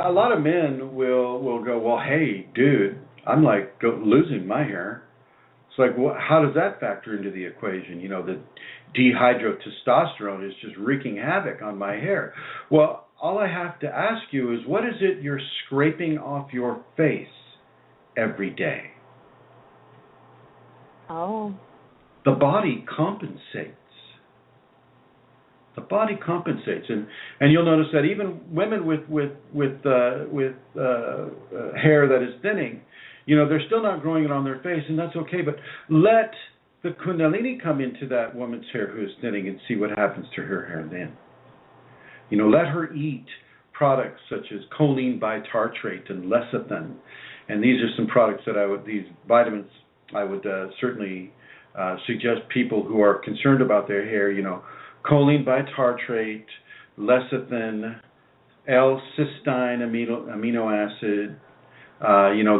A lot of men will go, well, hey, dude, I'm like losing my hair. It's like, how does that factor into the equation? The dehydrotestosterone is just wreaking havoc on my hair. Well, all I have to ask you is, what is it you're scraping off your face every day? Oh. The body compensates. The body compensates, and you'll notice that even women with hair that is thinning, they're still not growing it on their face, and that's okay. But let the Kunalini come into that woman's hair who is thinning and see what happens to her hair then. Let her eat products such as choline bitartrate and lecithin, and these are some products these vitamins I would certainly suggest people who are concerned about their hair. Choline bitartrate, lecithin, L-cysteine amino acid,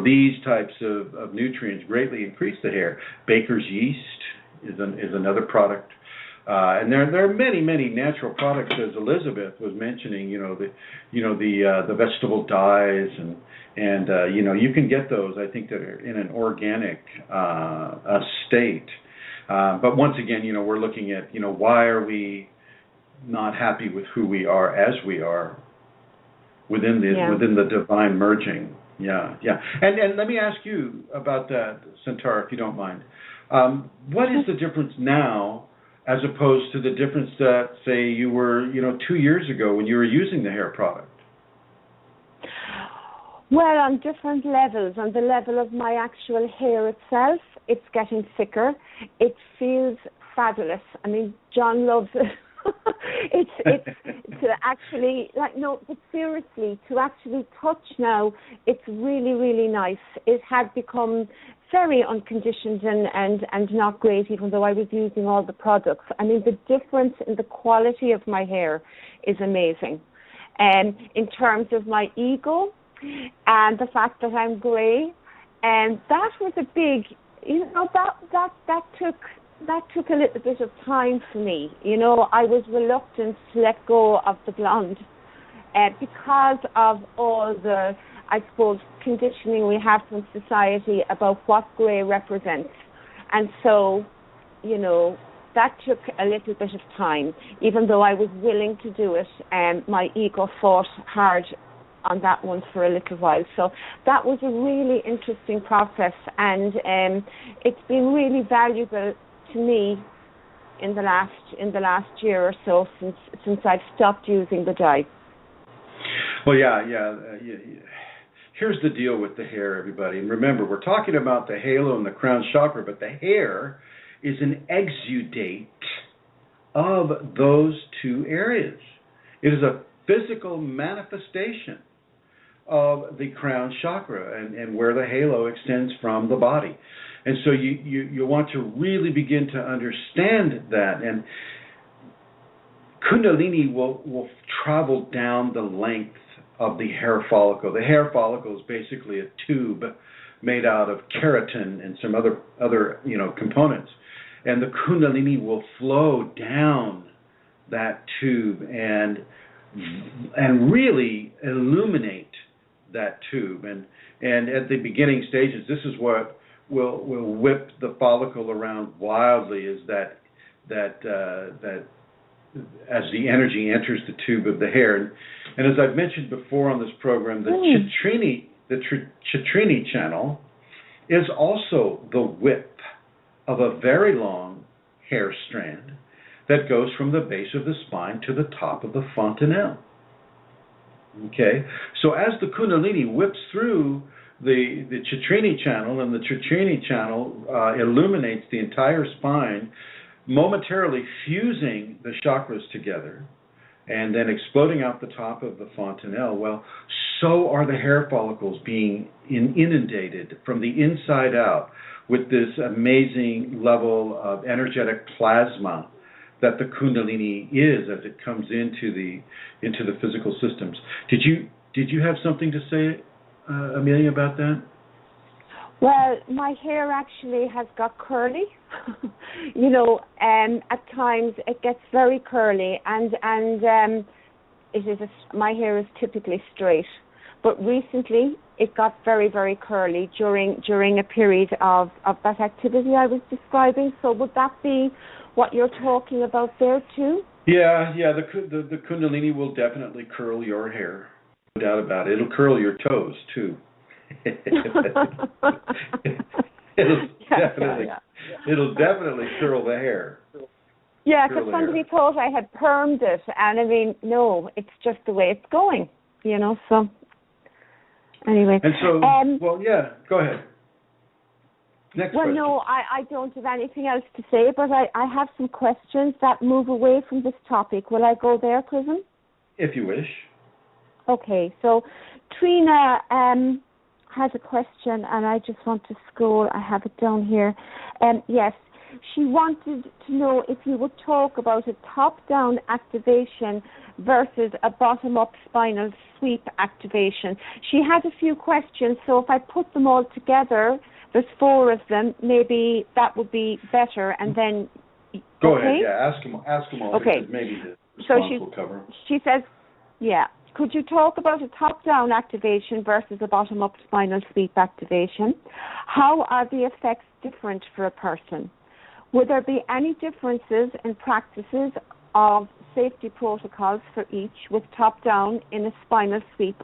these types of nutrients greatly increase the hair. Baker's yeast is another product. And there are many, many natural products, as Elizabeth was mentioning, the vegetable dyes, and you can get those, I think, that are in an organic state. But once again, we're looking at, why are we not happy with who we are as we are within the divine merging? Yeah. And let me ask you about that, Centaur, if you don't mind. What is the difference now as opposed to the difference that, say, you were, 2 years ago when you were using the hair product? Well, on different levels. On the level of my actual hair itself, it's getting thicker. It feels fabulous. I mean, John loves it. it's to actually, but seriously, to actually touch now, it's really, really nice. It had become very unconditioned and not great, even though I was using all the products. I mean, the difference in the quality of my hair is amazing. In terms of my ego and the fact that I'm grey, and that was a big, that took a little bit of time for me. I was reluctant to let go of the blonde because of all the, I suppose, conditioning we have from society about what grey represents. And so, that took a little bit of time. Even though I was willing to do it, my ego fought hard on that one for a little while. So that was a really interesting process, and it's been really valuable to me in the last year or so since I've stopped using the dye. Well, yeah. Here's the deal with the hair, everybody. And remember, we're talking about the halo and the crown chakra, but the hair is an exudate of those two areas. It is a physical manifestation of the crown chakra and where the halo extends from the body. And so you want to really begin to understand that. And Kundalini will travel down the length of the hair follicle. The hair follicle is basically a tube made out of keratin and some other components. And the Kundalini will flow down that tube and really illuminate that tube. And at the beginning stages, this is what will whip the follicle around wildly, is that as the energy enters the tube of the hair. And as I've mentioned before on this program, the Chitrini channel is also the whip of a very long hair strand that goes from the base of the spine to the top of the fontanelle. Okay, so as the Kundalini whips through the Chitrini channel, and the Chitrini channel illuminates the entire spine, momentarily fusing the chakras together and then exploding out the top of the fontanelle, well, so are the hair follicles being inundated from the inside out with this amazing level of energetic plasma that the Kundalini is as it comes into the physical systems. Did you have something to say, Amelia, about that? Well, my hair actually has got curly. At times it gets very curly, and my hair is typically straight. But recently it got very, very curly during a period of that activity I was describing. So would that be what you're talking about there too? Yeah. The Kundalini will definitely curl your hair, no doubt about it. It'll curl your toes too. It'll definitely curl the hair. Yeah, because somebody thought I had permed it, and I mean, no, it's just the way it's going, so anyway. And so, go ahead. Next question. No, I don't have anything else to say, but I have some questions that move away from this topic. Will I go there, Chrism? If you wish. Okay, so Trina has a question, and I just want to scroll. I have it down here. Yes, she wanted to know if you would talk about a top-down activation versus a bottom-up spinal sweep activation. She had a few questions, so if I put them all together, there's 4 of them, maybe that would be better, and then... Go ahead, ask them all, okay. Because maybe the response will cover. She says, could you talk about a top-down activation versus a bottom-up spinal sweep activation? How are the effects different for a person? Would there be any differences in practices of safety protocols for each with top-down in a spinal sweep?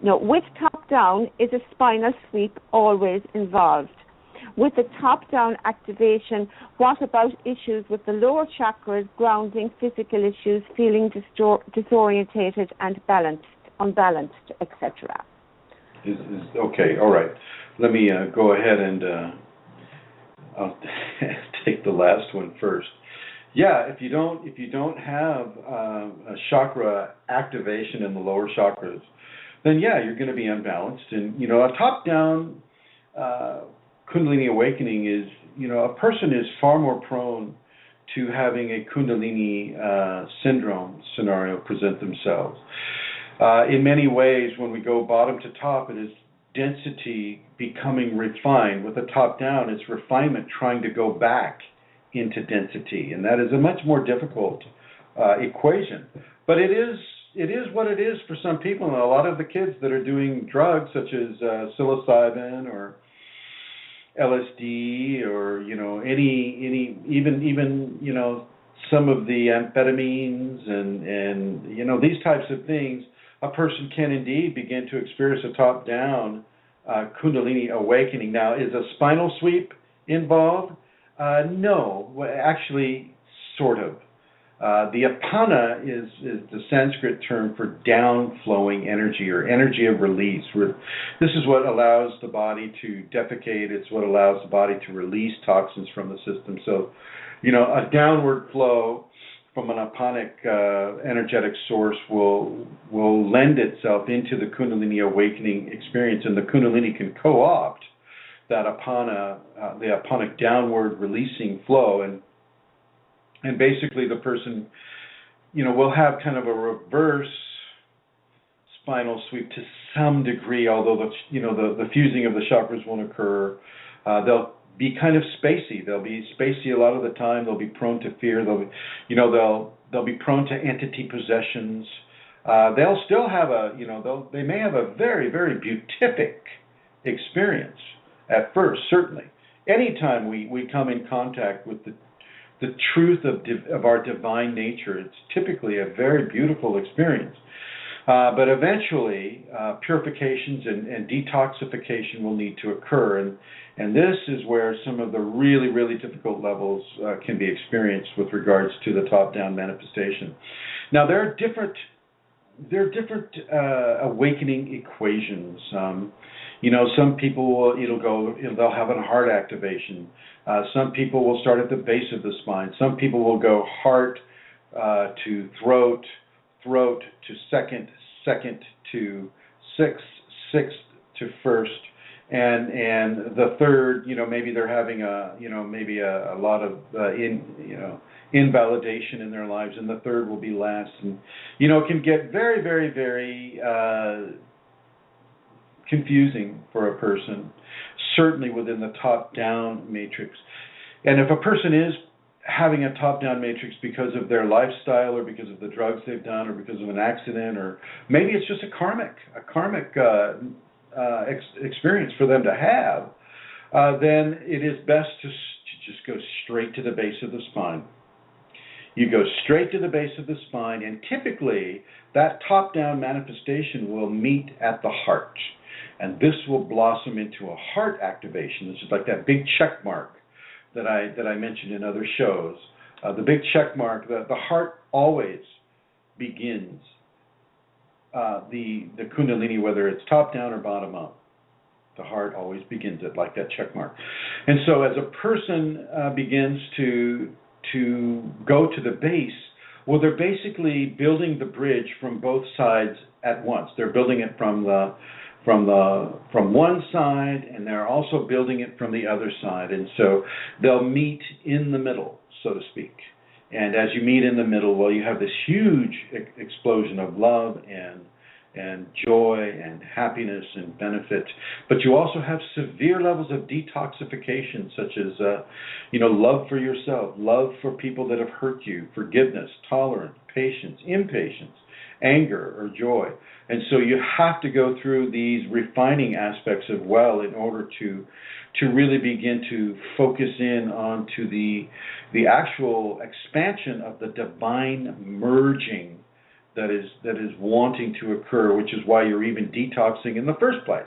No, with top-down, is a spinal sweep always involved? With the top-down activation, what about issues with the lower chakras, grounding, physical issues, feeling disorientated and unbalanced, etc.? Okay, all right. Let me go ahead and I'll take the last one first. Yeah, if you don't have a chakra activation in the lower chakras, then you're going to be unbalanced. And a top-down Kundalini awakening is, a person is far more prone to having a Kundalini syndrome scenario present themselves. In many ways, when we go bottom to top, it is density becoming refined. With the top down, it's refinement trying to go back into density, and that is a much more difficult equation. But it is what it is for some people, and a lot of the kids that are doing drugs such as psilocybin or LSD or any even some of the amphetamines and these types of things, a person can indeed begin to experience a top-down Kundalini awakening. Now, is a spinal sweep involved? No, actually, sort of. The apana is the Sanskrit term for down-flowing energy or energy of release. This is what allows the body to defecate. It's what allows the body to release toxins from the system. So, a downward flow from an apanic energetic source will lend itself into the Kundalini awakening experience, and the Kundalini can co-opt that apana, the apanic downward releasing flow, and basically the person, will have kind of a reverse spinal sweep to some degree, although the fusing of the chakras won't occur. They'll be kind of spacey. They'll be spacey a lot of the time. They'll be prone to fear. They'll be prone to entity possessions. they'll still have they may have a very, very beatific experience at first, certainly. Anytime we come in contact with the truth of our divine nature, it's typically a very beautiful experience. But eventually, purifications and detoxification will need to occur, and this is where some of the really, really difficult levels can be experienced with regards to the top-down manifestation. Now, there are different awakening equations. Some people they'll have a heart activation. Some people will start at the base of the spine. Some people will go heart to throat, throat to second to sixth to first, and the third, maybe they're having a lot of invalidation in their lives, and the third will be last, and it can get very, very, very confusing for a person, certainly within the top-down matrix. And if a person is having a top-down matrix because of their lifestyle or because of the drugs they've done or because of an accident, or maybe it's just a karmic experience for them to have, then it is best to just go straight to the base of the spine. You go straight to the base of the spine, and typically that top-down manifestation will meet at the heart. And this will blossom into a heart activation. This is like that big check mark that I mentioned in other shows. The big check mark, the heart always begins the Kundalini, whether it's top down or bottom up. The heart always begins it like that check mark. And so as a person begins to go to the base, well, they're basically building the bridge from both sides at once. They're building it from one side, and they're also building it from the other side. And so they'll meet in the middle, so to speak. And as you meet in the middle, well, you have this huge explosion of love and joy and happiness and benefit. But you also have severe levels of detoxification, such as love for yourself, love for people that have hurt you, forgiveness, tolerance, patience, impatience, anger or joy. And so you have to go through these refining aspects of well in order to really begin to focus in onto the actual expansion of the divine merging that is wanting to occur, which is why you're even detoxing in the first place.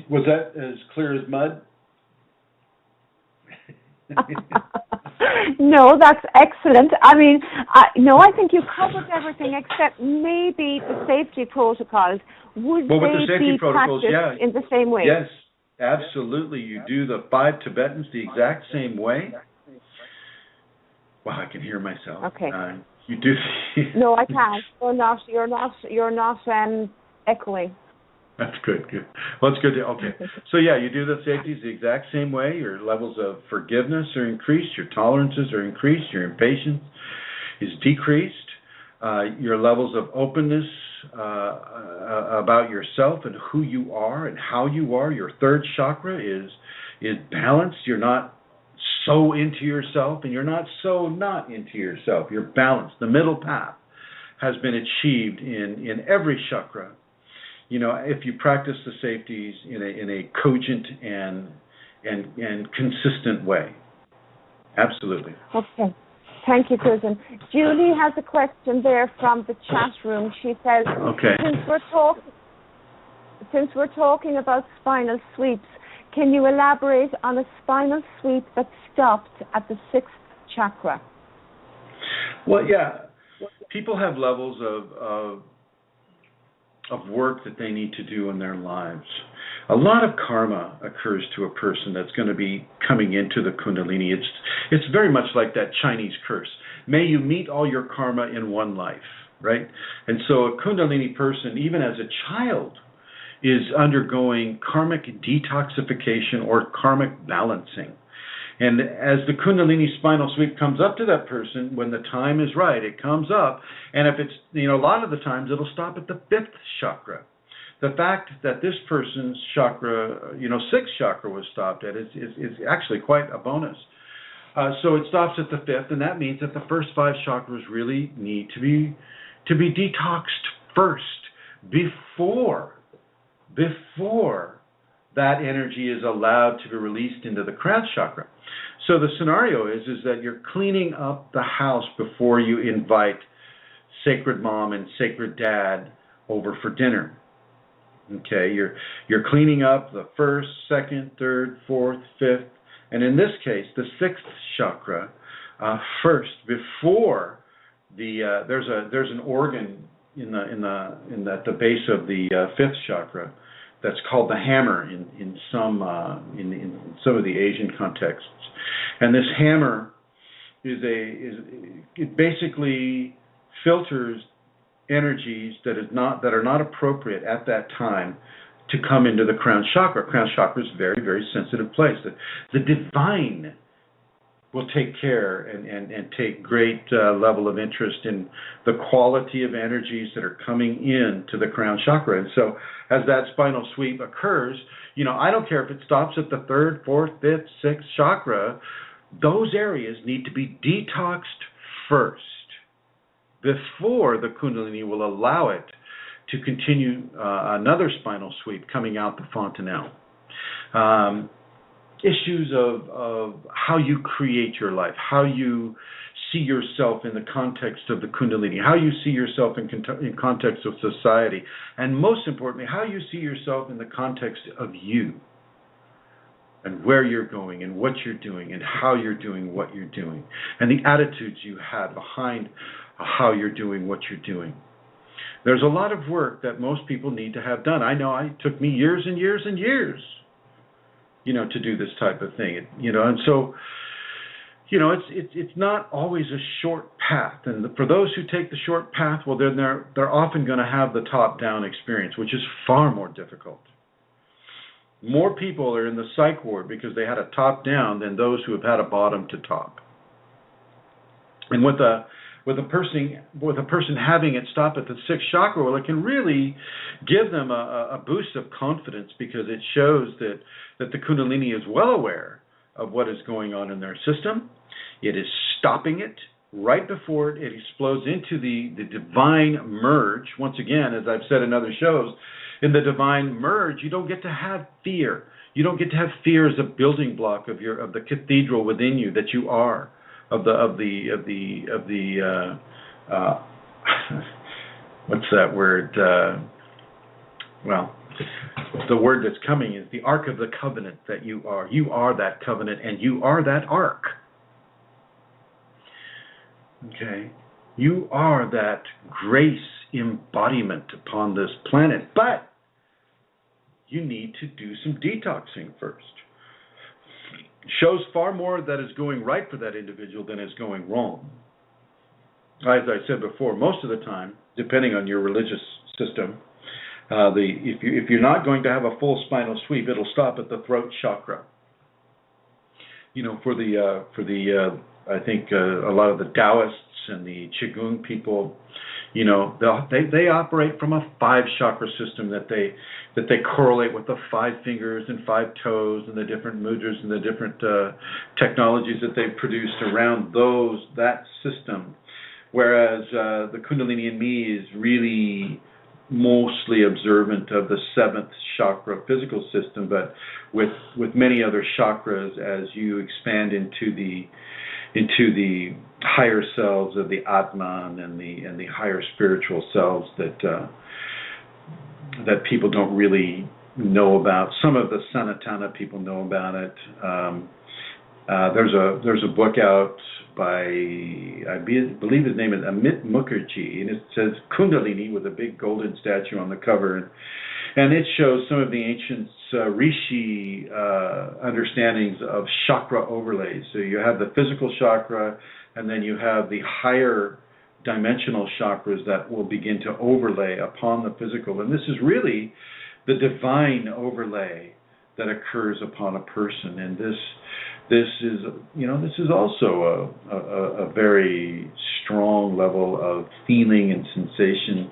Was that as clear as mud? No, that's excellent. I mean, I think you covered everything except maybe the safety protocols. Would they be practiced in the same way? Yes, absolutely. You do the 5 Tibetans the exact same way. Wow, I can hear myself. Okay. You do. No, I can't. You're not echoing. That's good. Well, it's good. Okay. So, you do the safeties the exact same way. Your levels of forgiveness are increased. Your tolerances are increased. Your impatience is decreased. Your levels of openness about yourself and who you are and how you are. Your third chakra is balanced. You're not so into yourself and you're not so not into yourself. You're balanced. The middle path has been achieved in every chakra. If you practice the safeties in a cogent and consistent way. Absolutely. Okay. Thank you, Susan. Julie has a question there from the chat room. She says, okay. Since we're talking about spinal sweeps, can you elaborate on a spinal sweep that stopped at the 6th chakra? Well, yeah. People have levels of work that they need to do in their lives. A lot of karma occurs to a person that's going to be coming into the Kundalini. It's very much like that Chinese curse. May you meet all your karma in one life, right? And so a Kundalini person, even as a child, is undergoing karmic detoxification or karmic balancing. And as the Kundalini spinal sweep comes up to that person, when the time is right, it comes up. And if it's, a lot of the times it'll stop at the 5th chakra. The fact that this person's chakra, 6th chakra was stopped at is actually quite a bonus. So it stops at the fifth, and that means that the first 5 chakras really need to be detoxed first, before that energy is allowed to be released into the crown chakra. So the scenario is that you're cleaning up the house before you invite Sacred Mom and Sacred Dad over for dinner. Okay, you're cleaning up the first, second, third, fourth, fifth, and in this case, the 6th chakra first, before there's an organ in the base of the 5th chakra that's called the hammer in some of the Asian contexts, and this hammer it basically filters energies that are not appropriate at that time to come into the crown chakra. Crown chakra is a very, very sensitive place. The divine will take care and take great level of interest in the quality of energies that are coming into the crown chakra. And so as that spinal sweep occurs, I don't care if it stops at the 3rd, 4th, 5th, 6th chakra, those areas need to be detoxed first before the Kundalini will allow it to continue another spinal sweep coming out the fontanelle. Issues of how you create your life, how you see yourself in the context of the Kundalini, how you see yourself in context of society, and most importantly, how you see yourself in the context of you, and where you're going, and what you're doing, and how you're doing what you're doing, and the attitudes you have behind how you're doing what you're doing. There's a lot of work that most people need to have done. I know it took me years and years and years, to do this type of thing, and so, it's not always a short path. And for those who take the short path, well, then they're often going to have the top-down experience, which is far more difficult. More people are in the psych ward because they had a top-down than those who have had a bottom-to-top. And with a person having it stop at the 6th chakra, well, it can really give them a boost of confidence, because it shows that the Kundalini is well aware of what is going on in their system. It is stopping it right before it explodes into the divine merge. Once again, as I've said in other shows, in the divine merge, you don't get to have fear. You don't get to have fear as a building block of the cathedral within you that you are. Of the what's that word? The word that's coming is the Ark of the Covenant that you are. You are that covenant, and you are that Ark. Okay? You are that grace embodiment upon this planet, but you need to do some detoxing first. Shows far more that is going right for that individual than is going wrong. As I said before, most of the time, depending on your religious system, if you're not going to have a full spinal sweep, it'll stop at the throat chakra. I think a lot of the Taoists and the Qigong people, they operate from a 5 chakra system that they correlate with the 5 fingers and 5 toes and the different mudras and the different technologies that they've produced around that system. Whereas the Kundalini in me is really mostly observant of the 7th chakra physical system, but with many other chakras as you expand into the higher selves of the Atman and the higher spiritual selves that people don't really know about. Some of the Sanatana people know about it. There's a book out by, I believe his name is Amit Mukherjee, and it says Kundalini with a big golden statue on the cover, and it shows some of the ancient Rishi understandings of chakra overlays. So you have the physical chakra, and then you have the higher dimensional chakras that will begin to overlay upon the physical. And this is really the divine overlay that occurs upon a person. And this is also a very strong level of feeling and sensation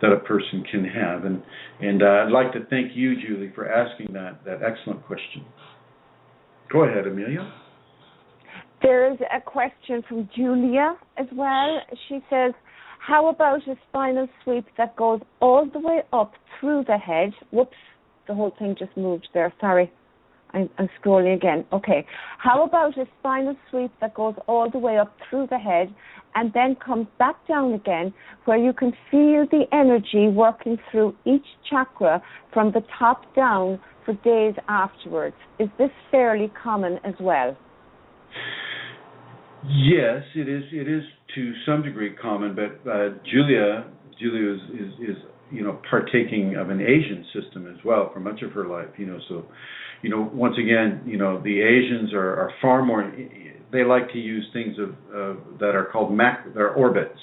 that a person can have. And I'd like to thank you, Julie, for asking that excellent question. Go ahead, Amelia. The There is a question from Julia as well. She says, how about a spinal sweep that goes all the way up through the head? Whoops, the whole thing just moved there. Sorry, I'm scrolling again. Okay. How about a spinal sweep that goes all the way up through the head and then comes back down again, where you can feel the energy working through each chakra from the top down for days afterwards? Is this fairly common as well? Yes, it is. It is to some degree common, but Julia is partaking of an Asian system as well for much of her life. So once again, the Asians are far more. They like to use things that are called they're orbits,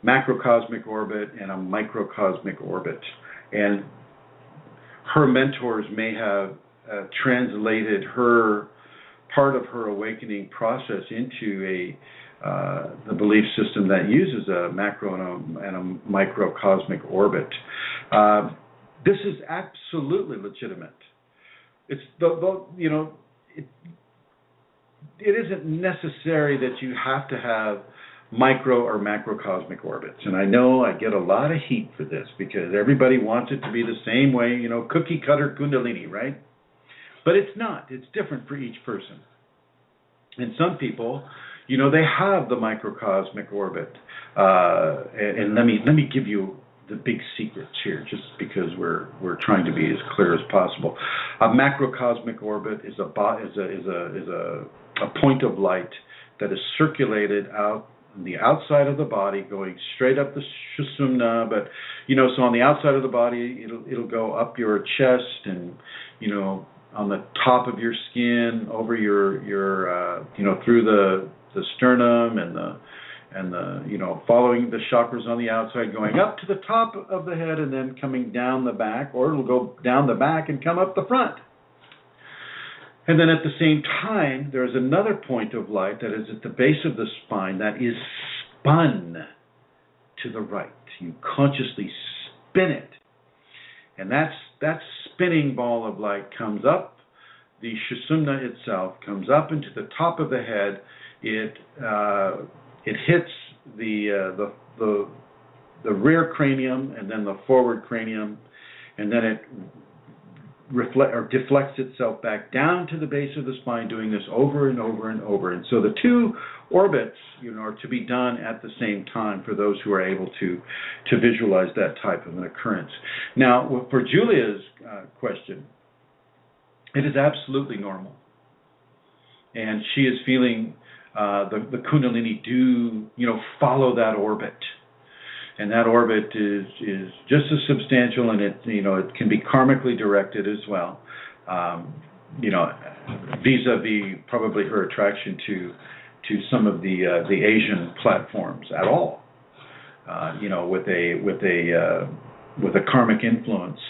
macrocosmic orbit and a microcosmic orbit, and her mentors may have translated part of her awakening process into the belief system that uses a macro and a microcosmic orbit. This is absolutely legitimate. It's it isn't necessary that you have to have micro or macrocosmic orbits. And I know I get a lot of heat for this because everybody wants it to be the same way, cookie cutter Kundalini, right? But it's not. It's different for each person. And some people, they have the microcosmic orbit. And let me give you the big secrets here, just because we're trying to be as clear as possible. A macrocosmic orbit is a point of light that is circulated out on the outside of the body, going straight up the Sushumna. But so on the outside of the body, it'll go up your chest and on the top of your skin, over your through the sternum and the following the chakras on the outside, going up to the top of the head and then coming down the back, or it'll go down the back and come up the front. And then at the same time, there's another point of light that is at the base of the spine that is spun to the right. You consciously spin it. And that spinning ball of light comes up. The Sushumna itself comes up into the top of the head. It hits the rear cranium and then the forward cranium, and then it deflects itself back down to the base of the spine, doing this over and over and over. And so the two orbits, are to be done at the same time for those who are able to visualize that type of an occurrence. Now, for Julia's question, it is absolutely normal, and she is feeling the Kunalini follow that orbit. And that orbit is just as substantial, and it can be karmically directed as well. Vis-a-vis probably her attraction to some of the Asian platforms at all. With a karmic influence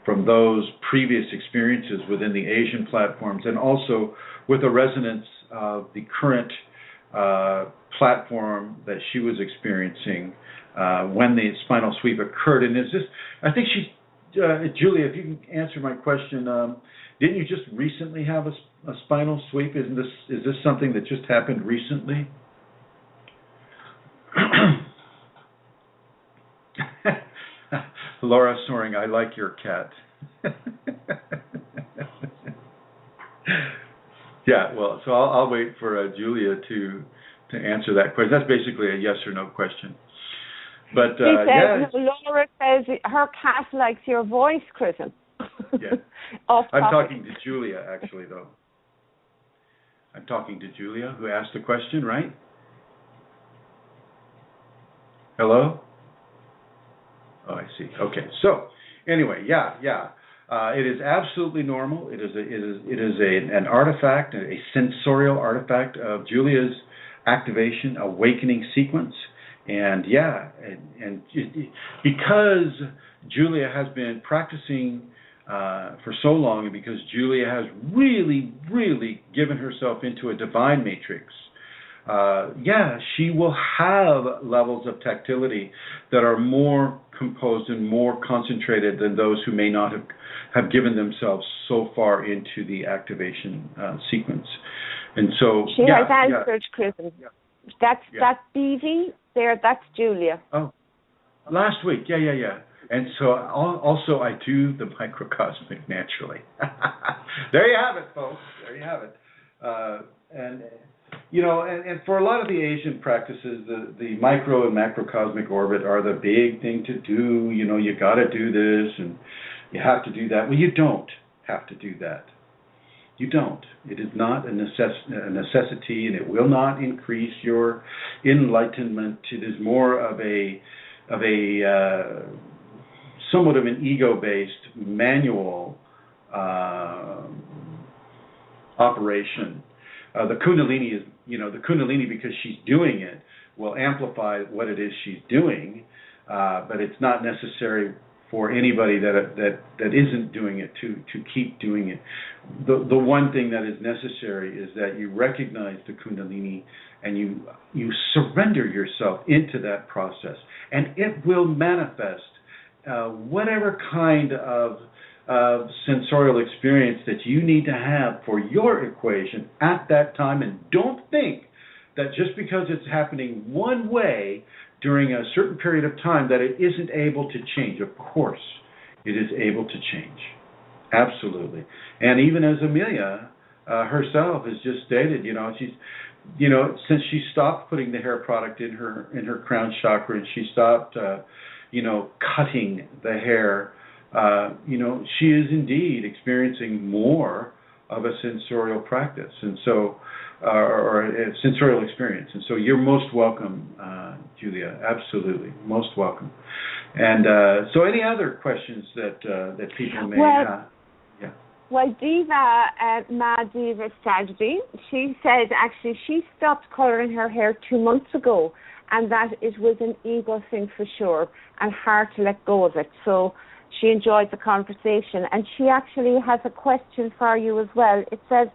from those previous experiences within the Asian platforms, and also with a resonance of the current platform that she was experiencing when the spinal sweep occurred. And I think Julia, if you can answer my question, didn't you just recently have a spinal sweep? Is this something that just happened recently? Laura Soaring, I like your cat. Yeah, well, so I'll wait for Julia to answer that question. That's basically a yes or no question. But Laura says her cat likes your voice, Chrism. Yeah. I'm talking to Julia, actually, though. I'm talking to Julia, who asked the question, right? Hello? Oh, I see. Okay. So, anyway, yeah. It is absolutely normal. It is an artifact, a sensorial artifact of Julia's activation, awakening sequence. And and because Julia has been practicing for so long, and because Julia has really, really given herself into a divine matrix, she will have levels of tactility that are more composed and more concentrated than those who may not have given themselves so far into the activation sequence. And so she has answered, Chrism. Yeah. That's BV there. That's Julia. Oh, last week. Yeah. And so also I do the microcosmic naturally. There you have it, folks. There you have it. And for a lot of the Asian practices, the micro and macrocosmic orbit are the big thing to do. You got to do this and you have to do that. Well, you don't have to do that. You don't. It is not a necessity, and it will not increase your enlightenment. It is more of a somewhat of an ego-based manual operation. The Kundalini is, the Kundalini, because she's doing it, will amplify what it is she's doing, but it's not necessary for anybody that isn't doing it to keep doing it. The one thing that is necessary is that you recognize the Kundalini and you surrender yourself into that process, and it will manifest whatever kind of sensorial experience that you need to have for your equation at that time. And don't think that just because it's happening one way during a certain period of time that it isn't able to change. Of course, it is able to change. Absolutely. And even as Amelia herself has just stated, she's, since she stopped putting the hair product in her crown chakra, and she stopped, cutting the hair, she is indeed experiencing more of a sensorial practice, and so, or a sensorial experience. And so you're most welcome, Julia, absolutely, most welcome. And so any other questions that people may have? Yeah. Well, Diva, Mad Diva Saturday, she said actually she stopped colouring her hair 2 months ago, and that it was an ego thing for sure, and hard to let go of it. So she enjoyed the conversation, and she actually has a question for you as well. It says,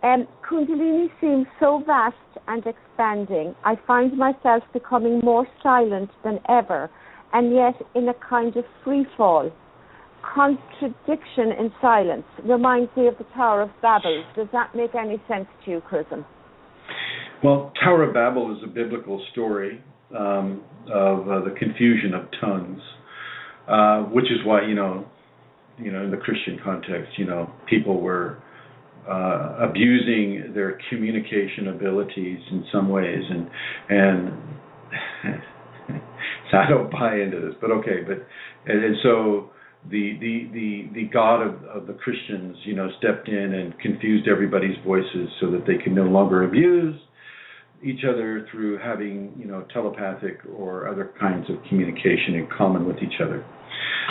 Kundalini seems so vast and expanding. I find myself becoming more silent than ever, and yet in a kind of free fall. Contradiction in silence reminds me of the Tower of Babel. Does that make any sense to you, Chrism? Well, Tower of Babel is a biblical story of the confusion of tongues, which is why, in the Christian context, people were abusing their communication abilities in some ways, and so I don't buy into this, but okay, and so the God of the Christians, stepped in and confused everybody's voices so that they can no longer abuse each other through having, telepathic or other kinds of communication in common with each other.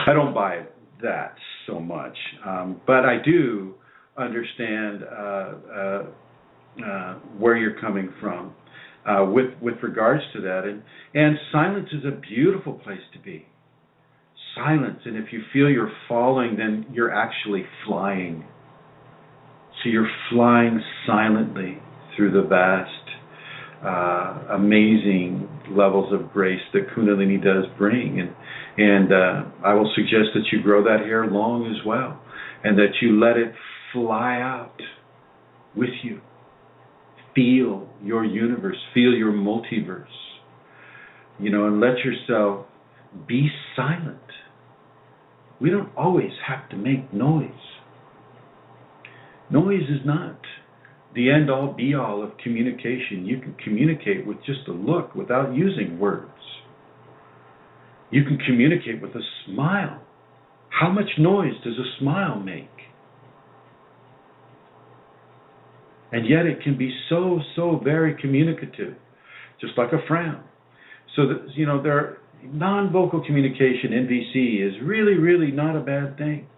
I don't buy that so much, but I do understand where you're coming from with regards to that, and silence is a beautiful place to be. Silence, and if you feel you're falling, then you're actually flying. So you're flying silently through the vast, amazing levels of grace that Kunalini does bring, and I will suggest that you grow that hair long as well, and that you let it fly out with you. Feel your universe, feel your multiverse, and let yourself be silent. We don't always have to make noise. Noise is not the end-all, be-all of communication. You can communicate with just a look without using words. You can communicate with a smile. How much noise does a smile make? And yet it can be so very communicative, just like a frown. So that, there non-vocal communication, NVC, is really not a bad thing.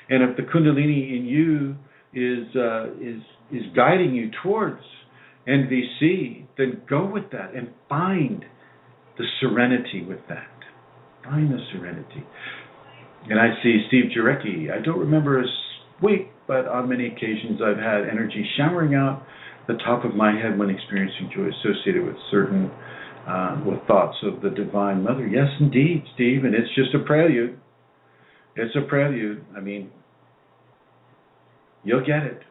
And if the Kundalini in you is guiding you towards NVC, then go with that and find the serenity with that. Find the serenity. And I see Steve Jarecki. I don't remember a week, but on many occasions I've had energy showering out the top of my head when experiencing joy associated with certain with thoughts of the Divine Mother. Yes, indeed, Steve, and it's just a prelude. It's a prelude. I mean, you'll get it.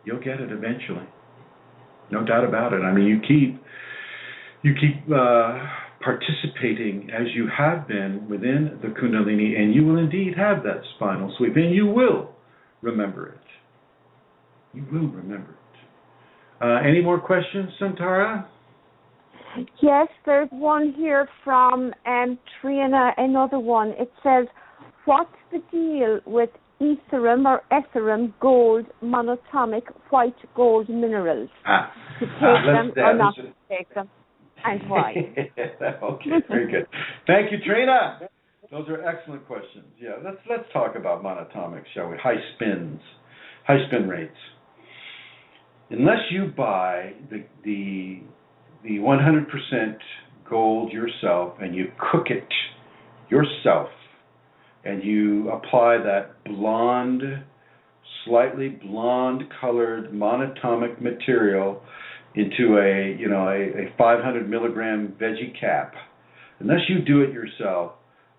You'll get it eventually. No doubt about it. I mean, you keep participating as you have been within the Kundalini, and you will indeed have that spinal sweep, and you will remember it. You will remember it. Any more questions, Santara? Yes, there's one here from Trina, another one. It says, what's the deal with Ethereum or Ethereum gold monatomic white gold minerals? To take them or not to take them, and why? Okay, very good. Thank you, Trina. Those are excellent questions. Yeah, let's talk about monatomics, shall we? High spin rates. Unless you buy the 100% gold yourself and you cook it yourself, and you apply that blonde, slightly blonde-colored monatomic material into a 500 milligram veggie cap. Unless you do it yourself,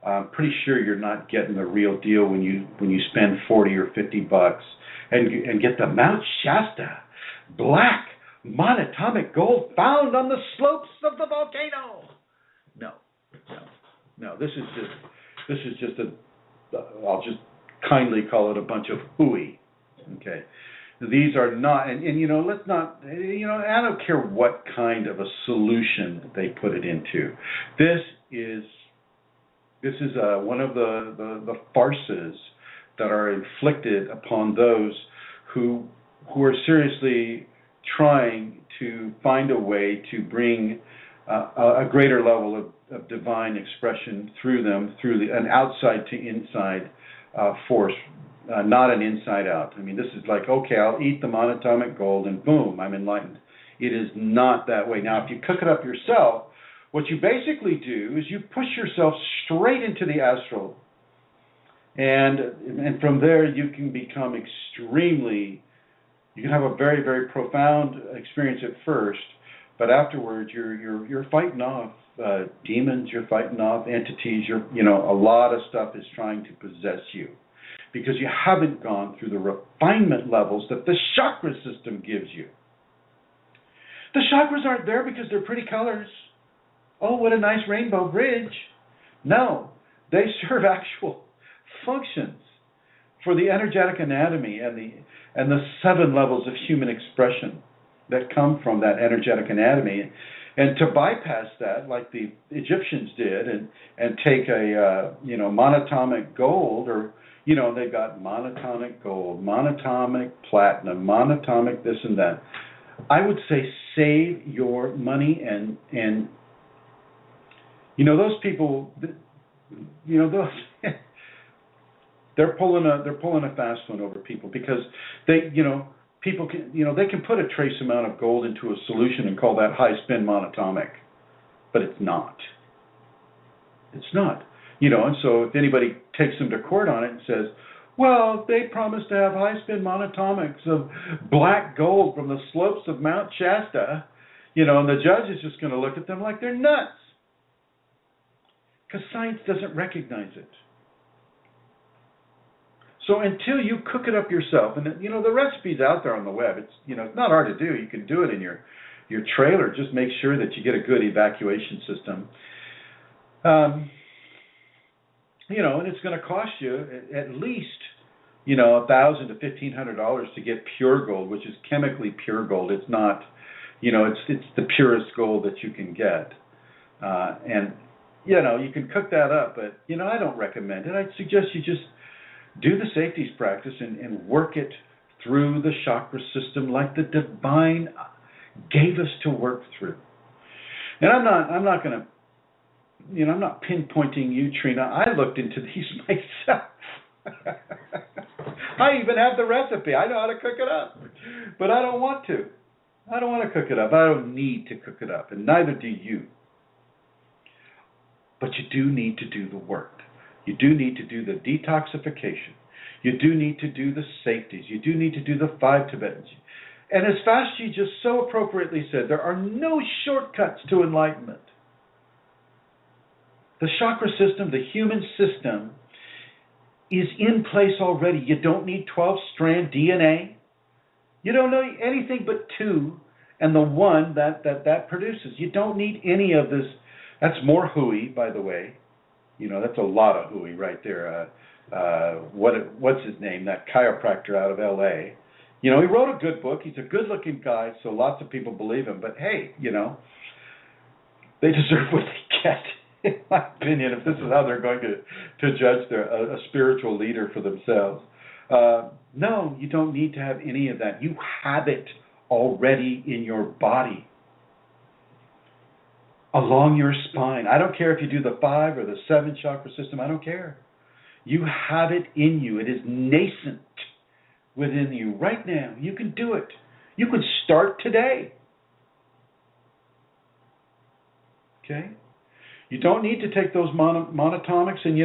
I'm pretty sure you're not getting the real deal when you spend $40 or $50 and get the Mount Shasta black monatomic gold found on the slopes of the volcano. No. This is just I'll just kindly call it a bunch of hooey. Okay. These are not, and let's not, I don't care what kind of a solution they put it into. This is one of the farces that are inflicted upon those who are seriously trying to find a way to bring a greater level of divine expression through them, through an outside to inside force. Not an inside out. I mean, this is like, okay, I'll eat the monatomic gold and boom, I'm enlightened. It is not that way. Now, if you cook it up yourself, what you basically do is you push yourself straight into the astral. And from there, you can become you can have a very, very profound experience at first, but afterwards, you're fighting off demons, you're fighting off entities, a lot of stuff is trying to possess you, because you haven't gone through the refinement levels that the chakra system gives you. The chakras aren't there because they're pretty colors. Oh, what a nice rainbow bridge. No, they serve actual functions for the energetic anatomy and the 7 levels of human expression that come from that energetic anatomy. And to bypass that, like the Egyptians did, and take a monatomic gold, or they've got monatomic gold, monatomic platinum, monatomic this and that. I would say save your money and those people, those they're pulling a fast one over people, because people can they can put a trace amount of gold into a solution and call that high spin monatomic, but it's not. It's not. And so if anybody takes them to court on it and says, well, they promised to have high-spin monatomics of black gold from the slopes of Mount Shasta, and the judge is just going to look at them like they're nuts, because science doesn't recognize it. So until you cook it up yourself, and the recipe's out there on the web. It's it's not hard to do. You can do it in your trailer. Just make sure that you get a good evacuation system. And it's going to cost you at least, $1,000 to $1,500 to get pure gold, which is chemically pure gold. It's not, it's the purest gold that you can get. And you can cook that up, but, I don't recommend it. I'd suggest you just do the safeties practice and work it through the chakra system like the divine gave us to work through. And I'm not going to, I'm not pinpointing you, Trina. I looked into these myself. I even have the recipe. I know how to cook it up. But I don't want to. I don't want to cook it up. I don't need to cook it up, and neither do you. But you do need to do the work. You do need to do the detoxification. You do need to do the safeties. You do need to do the 5 Tibetans. And as Fauci just so appropriately said, there are no shortcuts to enlightenment. The chakra system, the human system, is in place already. You don't need 12-strand DNA. You don't know anything but 2 and the 1 that produces. You don't need any of this. That's more hooey, by the way. That's a lot of hooey right there. What's his name? That chiropractor out of L.A. He wrote a good book. He's a good-looking guy, so lots of people believe him. But hey, they deserve what they get. In my opinion, if this is how they're going to judge a spiritual leader for themselves. No, you don't need to have any of that. You have it already in your body, along your spine. I don't care if you do the 5 or the 7 chakra system. I don't care. You have it in you. It is nascent within you right now. You can do it. You can start today. Okay? You don't need to take those monatomics. And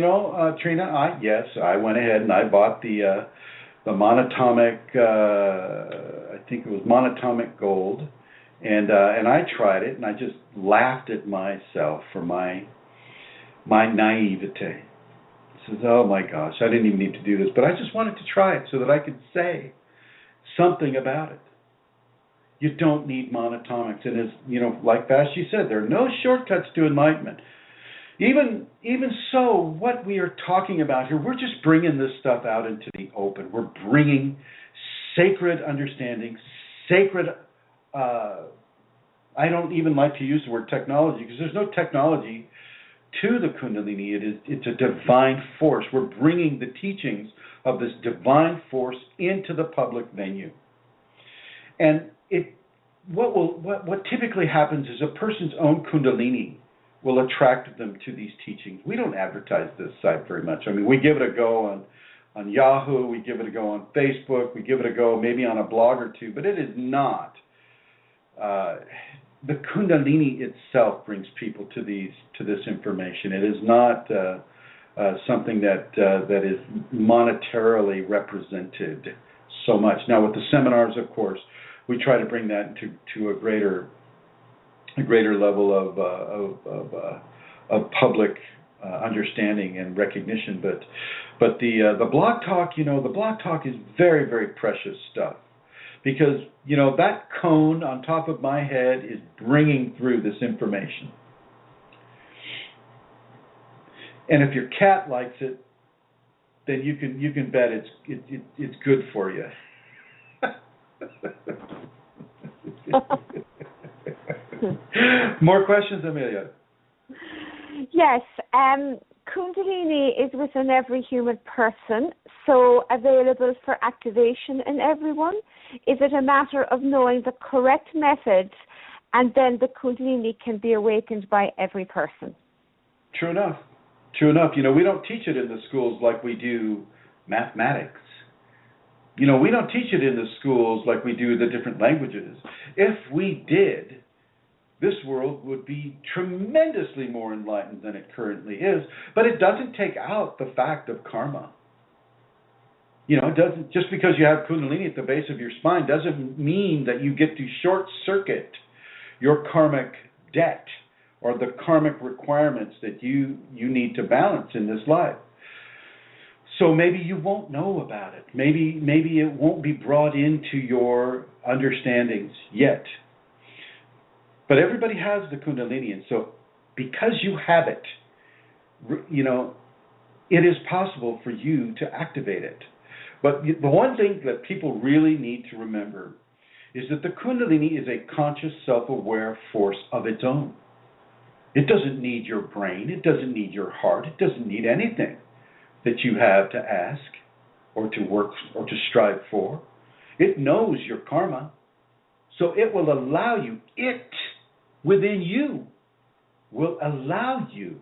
Trina, I went ahead and I bought the monatomic. I think it was monatomic gold, and I tried it, and I just laughed at myself for my naivete. I says, "Oh my gosh, I didn't even need to do this, but I just wanted to try it so that I could say something about it." You don't need monatomics, and as like Vashti said, there are no shortcuts to enlightenment. Even so, what we are talking about here, we're just bringing this stuff out into the open. We're bringing sacred understanding, sacred. I don't even like to use the word technology because there's no technology to the Kundalini. It's a divine force. We're bringing the teachings of this divine force into the public venue, and what typically happens is a person's own Kundalini will attract them to these teachings. We don't advertise this site very much. I mean, we give it a go on Yahoo, we give it a go on Facebook, we give it a go maybe on a blog or two, but it is not. The Kundalini itself brings people to this information. It is not something that is monetarily represented so much. Now, with the seminars, of course, we try to bring that to a greater level of public understanding and recognition. But the BlogTalk, the BlogTalk is very, very precious stuff because that cone on top of my head is bringing through this information. And if your cat likes it, then you can bet it's good for you. More questions, Amelia? Yes. Kundalini is within every human person, so available for activation in everyone. Is it a matter of knowing the correct methods and then the Kundalini can be awakened by every person? True enough. We don't teach it in the schools like we do mathematics. We don't teach it in the schools like we do the different languages. If we did, this world would be tremendously more enlightened than it currently is. But it doesn't take out the fact of karma. It doesn't, just because you have Kundalini at the base of your spine doesn't mean that you get to short circuit your karmic debt or the karmic requirements that you need to balance in this life. So maybe you won't know about it. Maybe it won't be brought into your understandings yet. But everybody has the Kundalini, and so because you have it, it is possible for you to activate it. But the one thing that people really need to remember is that the Kundalini is a conscious, self-aware force of its own. It doesn't need your brain. It doesn't need your heart. It doesn't need anything that you have to ask or to work or to strive for. It knows your karma, so it will allow you, within you, will allow you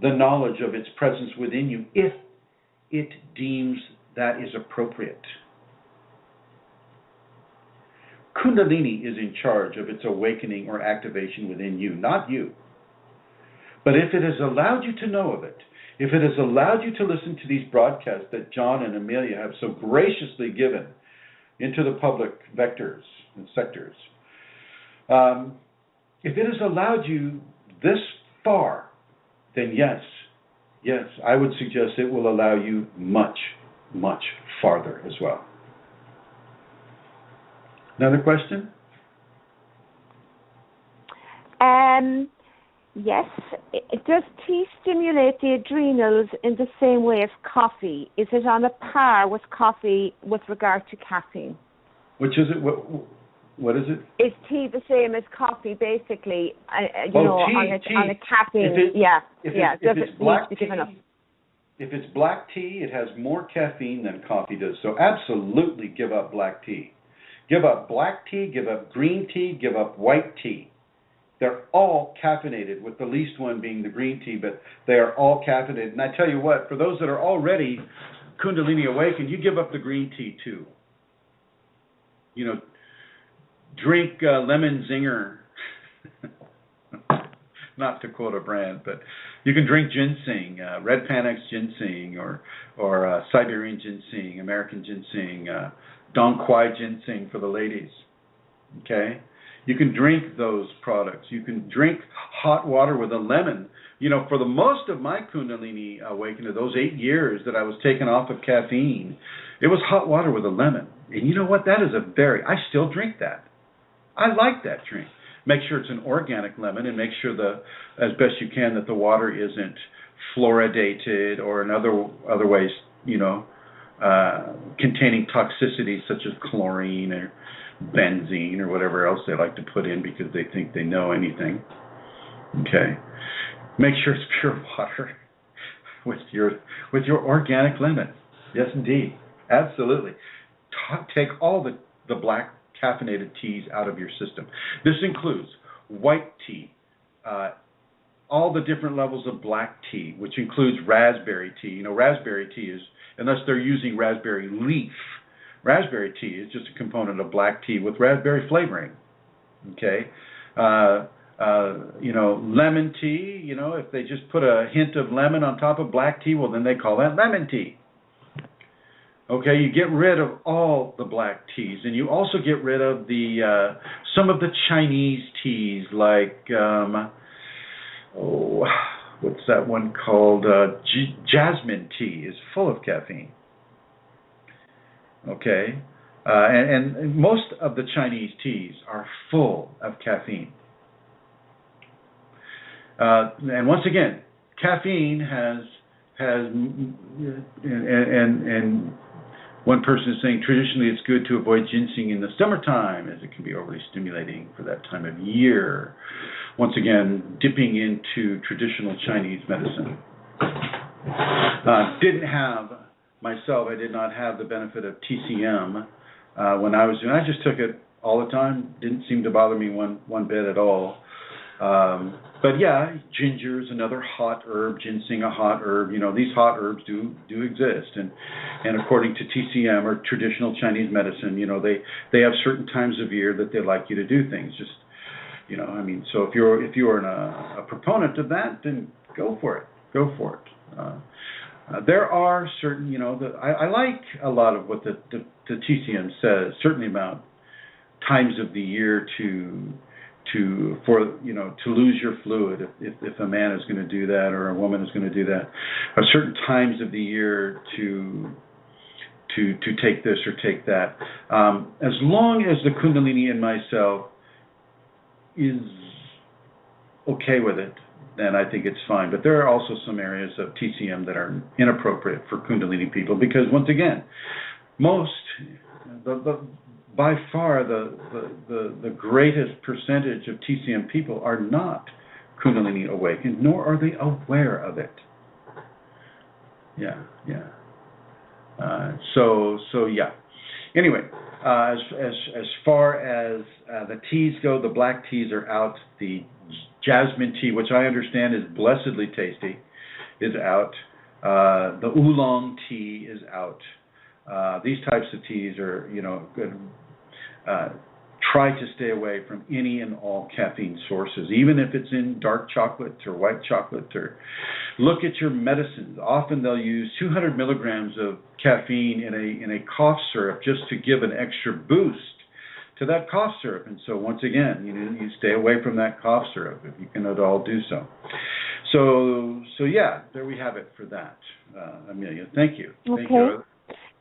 the knowledge of its presence within you if it deems that is appropriate. Kundalini is in charge of its awakening or activation within you, not you. But if it has allowed you to know of it, if it has allowed you to listen to these broadcasts that John and Amelia have so graciously given into the public vectors and sectors, if it has allowed you this far, then yes, I would suggest it will allow you much, much farther as well. Another question? Yes. Does tea stimulate the adrenals in the same way as coffee? Is it on a par with coffee with regard to caffeine? Which is it? What is it? Is tea the same as coffee, basically? Tea. On a caffeine. If Does it's it black need to be given up? If it's black tea, it has more caffeine than coffee does. So absolutely give up black tea. Give up black tea, give up green tea, give up white tea. They're all caffeinated, with the least one being the green tea, but they are all caffeinated. And I tell you what, for those that are already Kundalini awakened, you give up the green tea too. Drink lemon zinger. Not to quote a brand, but you can drink ginseng, red Panax ginseng, or Siberian ginseng, American ginseng, Dong Quai ginseng for the ladies. Okay? You can drink those products. You can drink hot water with a lemon. For the most of my Kundalini awakening, those 8 years that I was taken off of caffeine, it was hot water with a lemon. And you know what? That is I still drink that. I like that drink. Make sure it's an organic lemon, and make sure as best you can, that the water isn't fluoridated or in other ways, containing toxicities such as chlorine or benzene or whatever else they like to put in because they think they know anything. Okay. Make sure it's pure water with your organic lemon. Yes, indeed. Absolutely. Take all the black caffeinated teas out of your system. This includes white tea, all the different levels of black tea, which includes raspberry tea. Raspberry tea is, unless they're using raspberry leaf, raspberry tea is just a component of black tea with raspberry flavoring. Okay? Lemon tea, if they just put a hint of lemon on top of black tea, well, then they call that lemon tea. Okay, you get rid of all the black teas, and you also get rid of some of the Chinese teas, like what's that one called? Jasmine tea is full of caffeine. Okay, and most of the Chinese teas are full of caffeine. And once again, caffeine has and one person is saying traditionally it's good to avoid ginseng in the summertime, as it can be overly stimulating for that time of year. Once again, dipping into traditional Chinese medicine. I did not have the benefit of TCM when I was doing it. I just took it all the time. Didn't seem to bother me one bit at all. But yeah, ginger is another hot herb, ginseng a hot herb. These hot herbs do exist, and according to TCM or traditional Chinese medicine, they have certain times of year that they like you to do things. Just so if you're a proponent of that, then go for it. There are certain, I like a lot of what the TCM says, certainly about times of the year to lose your fluid, if a man is going to do that or a woman is going to do that, or certain times of the year to take this or take that. As long as the Kundalini in myself is okay with it, then I think it's fine. But there are also some areas of TCM that are inappropriate for Kundalini people because, once again, by far the greatest percentage of TCM people are not Kundalini awakened, nor are they aware of it. Yeah. So yeah. Anyway, as far as the teas go, the black teas are out. The jasmine tea, which I understand is blessedly tasty, is out. The oolong tea is out. These types of teas are, good. Try to stay away from any and all caffeine sources, even if it's in dark chocolate or white chocolate. Or look at your medicines. Often they'll use 200 milligrams of caffeine in a cough syrup just to give an extra boost to that cough syrup. And so once again, you stay away from that cough syrup if you can at all do so. So yeah, there we have it for that, Amelia. Thank you. Thank you.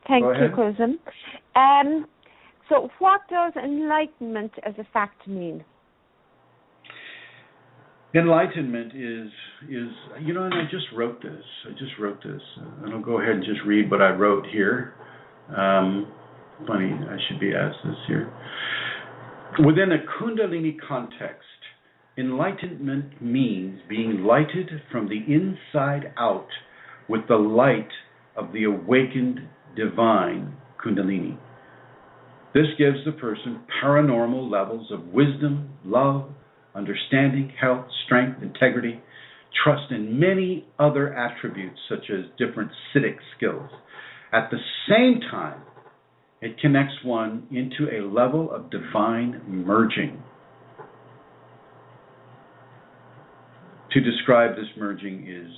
Thank you, Chrism. So what does enlightenment as a fact mean? Enlightenment is and I just wrote this, and I'll go ahead and just read what I wrote here. Funny, I should be asked this here. Within a Kundalini context, enlightenment means being lighted from the inside out with the light of the awakened divine Kundalini. This gives the person paranormal levels of wisdom, love, understanding, health, strength, integrity, trust, and many other attributes such as different psitthic skills. At the same time, it connects one into a level of divine merging. To describe this merging is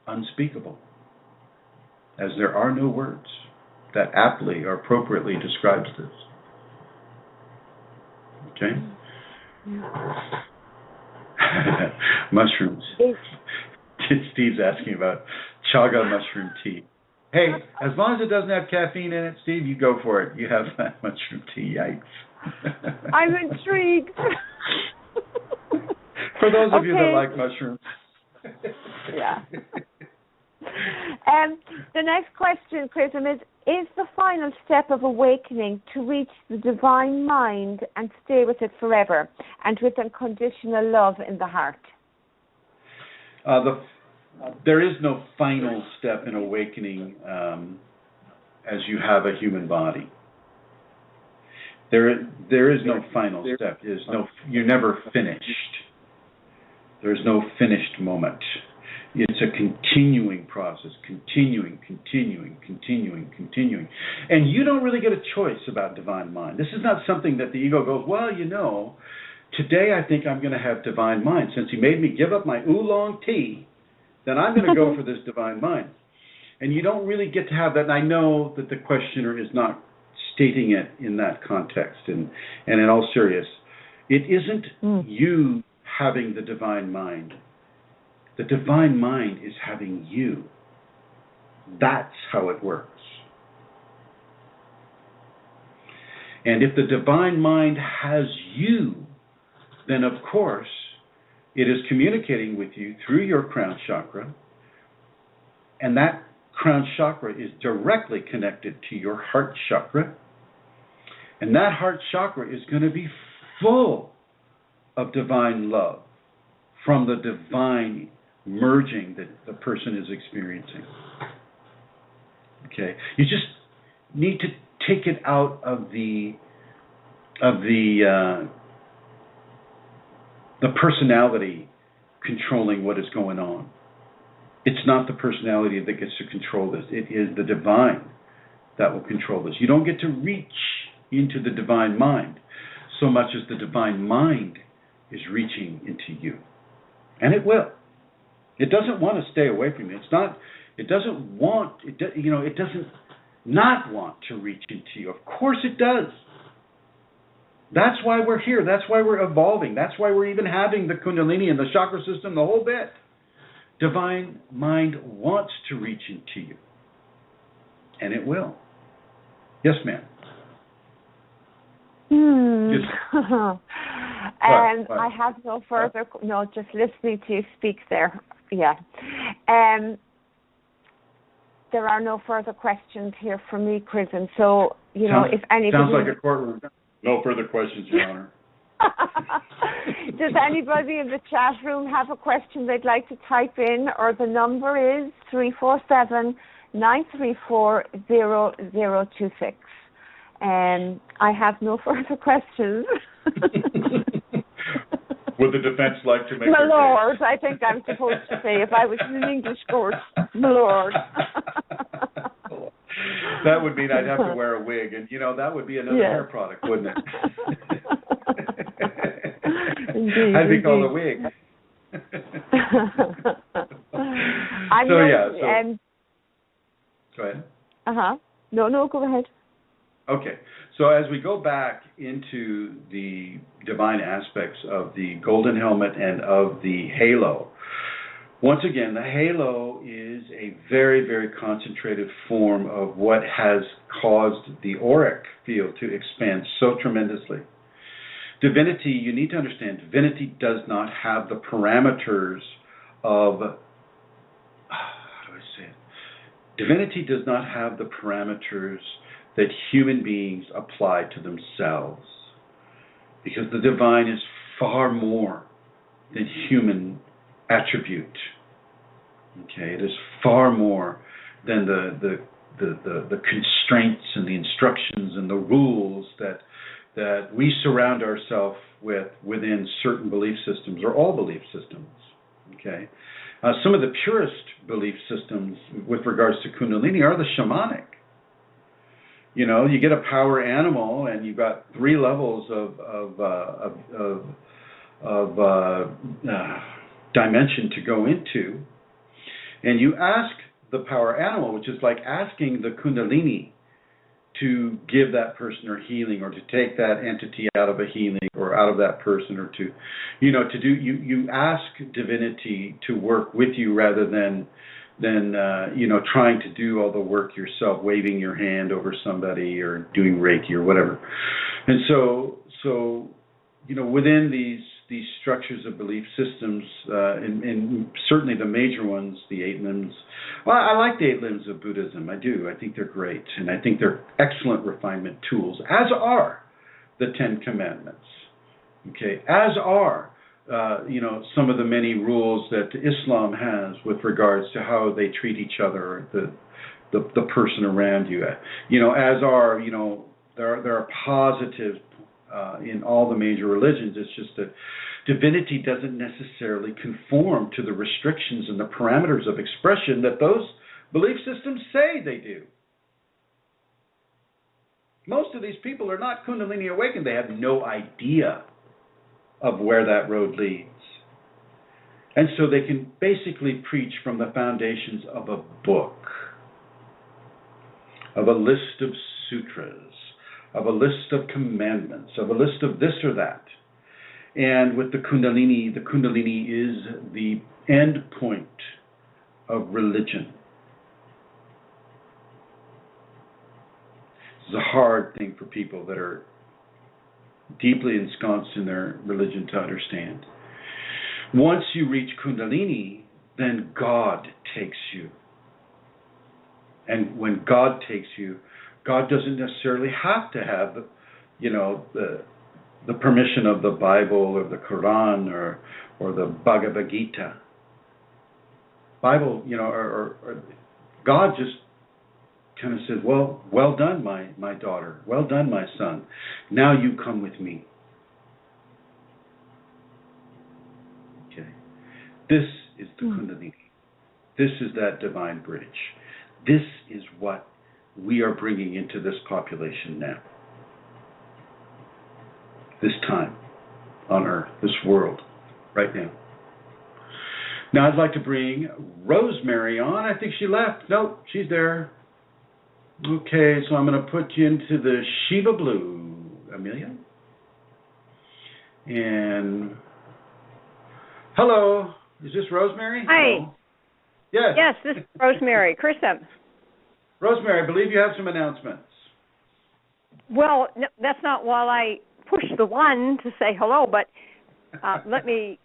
unspeakable, as there are no words that aptly or appropriately describes this. Okay? Mushrooms. Steve's asking about chaga mushroom tea. Hey, as long as it doesn't have caffeine in it, Steve, you go for it. You have mushroom tea. Yikes. I'm intrigued. For those of you that like mushrooms. Yeah. The next question, Chrism, is the final step of awakening to reach the divine mind and stay with it forever and with unconditional love in the heart? There is no final step in awakening as you have a human body. There is no final step. You're never finished. There's no finished moment. It's a continuing process, continuing. And you don't really get a choice about divine mind. This is not something that the ego goes, well, today I think I'm going to have divine mind. Since he made me give up my oolong tea, then I'm going to go for this divine mind. And you don't really get to have that. And I know that the questioner is not stating it in that context. And in all seriousness, it isn't you having the divine mind. The divine mind is having you. That's how it works. And if the divine mind has you, then of course it is communicating with you through your crown chakra, and that crown chakra is directly connected to your heart chakra, and that heart chakra is going to be full of divine love from the divine merging that the person is experiencing. Okay, you just need to take it out of the personality controlling what is going on. It's not the personality that gets to control this. It is the divine that will control this. You don't get to reach into the divine mind so much as the divine mind is reaching into you. And it will. It doesn't want to stay away from you. It doesn't not want to reach into you. Of course it does. That's why we're here. That's why we're evolving. That's why we're even having the Kundalini and the chakra system, the whole bit. Divine mind wants to reach into you. And it will. Yes, ma'am. Yes. And what? I have no further, just listening to you speak there. Yeah. There are no further questions here from me, Chrism. So, if anybody... Sounds like a courtroom. No further questions, Your Honor. Does anybody in the chat room have a question they'd like to type in? Or the number is 347-934-0026. I have no further questions. Would the defense like to make My their lord, case? I think I'm supposed to say if I was in an English court. My lord. That would mean I'd have to wear a wig, and that would be another hair product, wouldn't it? Indeed, I'd be called a wig. Go ahead. No, go ahead. Okay, so as we go back into the divine aspects of the Golden Helmet and of the Halo, Once again, the halo is a very, very concentrated form of what has caused the auric field to expand so tremendously. Divinity, you need to understand, divinity does not have the parameters of, how do I say it? Divinity does not have the parameters that human beings apply to themselves, because the divine is far more than human attribute. Okay, it is far more than the constraints and the instructions and the rules that we surround ourselves with within certain belief systems, or all belief systems. Okay, some of the purest belief systems with regards to Kundalini are the shamanic. You know, you get a power animal, and you've got 3 levels of dimension to go into, and you ask the power animal, which is like asking the Kundalini to give that person or healing, or to take that entity out of a healing or out of that person, or to, to do, you ask divinity to work with you rather than trying to do all the work yourself, waving your hand over somebody or doing Reiki or whatever. And so within these structures of belief systems, and certainly the major ones, the 8 limbs. Well, I like the 8 limbs of Buddhism. I do. I think they're great, and I think they're excellent refinement tools, as are the 10 Commandments. Okay, as are some of the many rules that Islam has with regards to how they treat each other, the person around you. As are there are positives in all the major religions. It's just that divinity doesn't necessarily conform to the restrictions and the parameters of expression that those belief systems say they do. Most of these people are not Kundalini awakened. They have no idea of where that road leads. And so they can basically preach from the foundations of a book, of a list of sutras, of a list of commandments, of a list of this or that. And with the Kundalini is the end point of religion. This is a hard thing for people that are deeply ensconced in their religion to understand. Once you reach Kundalini, then God takes you. And when God takes you, God doesn't necessarily have to have the permission of the Bible or the Quran or the Bhagavad Gita. Bible, or God just kind of says, well done, my daughter. Well done, my son. Now you come with me. Okay. This is the Kundalini. This is that divine bridge. This is what we are bringing into this population now. This time on Earth, this world, right now. Now I'd like to bring Rosemary on. I think she left. Nope, she's there. Okay, so I'm going to put you into the Shiva Blue, Amelia. And hello, is this Rosemary? Hi. Hello? Yes. Yes, this is Rosemary. Chrism. Rosemary, I believe you have some announcements. Well, no, that's not while I push the one to say hello, but let me.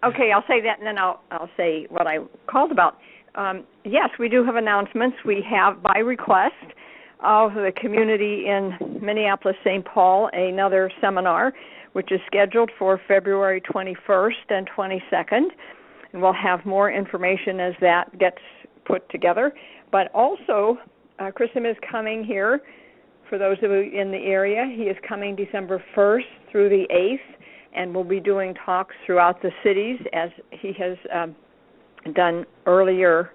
Okay, I'll say that, and then I'll say what I called about. Yes, we do have announcements. We have, by request of the community in Minneapolis, St. Paul, another seminar, which is scheduled for February 21st and 22nd. And we'll have more information as that gets put together. But also, Chrism is coming here. For those of you in the area, he is coming December 1st through the 8th, and we'll be doing talks throughout the cities as he has done earlier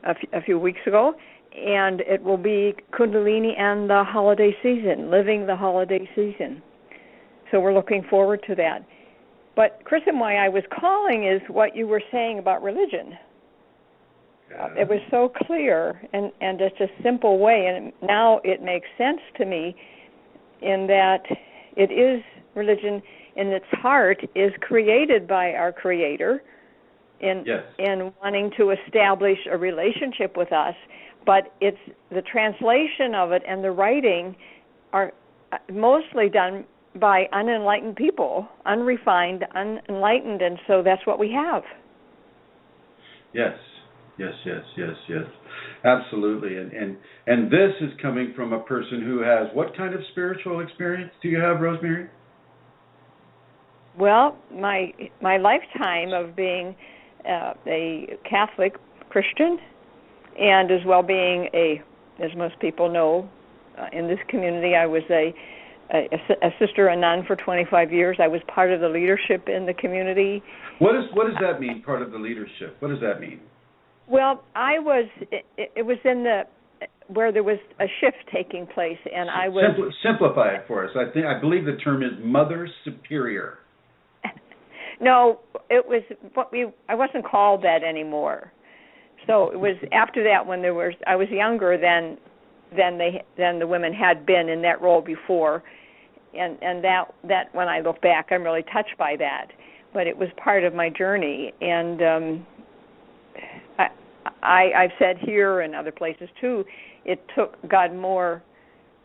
a few weeks ago. And it will be Kundalini and the holiday season, living the holiday season. So we're looking forward to that. But, Chrism, why I was calling is what you were saying about religion. It was so clear and just a simple way, and now it makes sense to me in that it is religion in its heart is created by our Creator, in wanting to establish a relationship with us, but it's the translation of it and the writing are mostly done by unenlightened people, unrefined, unenlightened, and so that's what we have. Yes. Absolutely. And this is coming from a person who has what kind of spiritual experience do you have, Rosemary? Well, my lifetime of being a Catholic Christian, and as well being as most people know, in this community, I was a sister, a nun for 25 years. I was part of the leadership in the community. What does that mean, part of the leadership? What does that mean? Well, I was. It was in where there was a shift taking place, and I was. Simplify it for us. I believe the term is Mother Superior. No, it was I wasn't called that anymore. So it was after that when I was younger than the women had been in that role before, and that when I look back, I'm really touched by that. But it was part of my journey, and I've said here and other places too, it took God more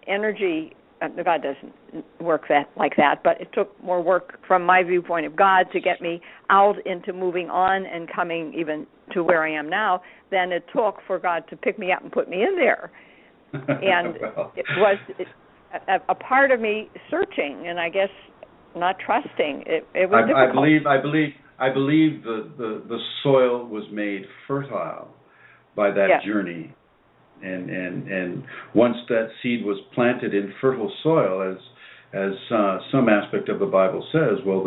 energy. God doesn't work like that, but it took more work from my viewpoint of God to get me out into moving on and coming even to where I am now than it took for God to pick me up and put me in there. And well, it was a part of me searching, and I guess not trusting. It was difficult. I believe the soil was made fertile by that journey. And once that seed was planted in fertile soil, as some aspect of the Bible says, well,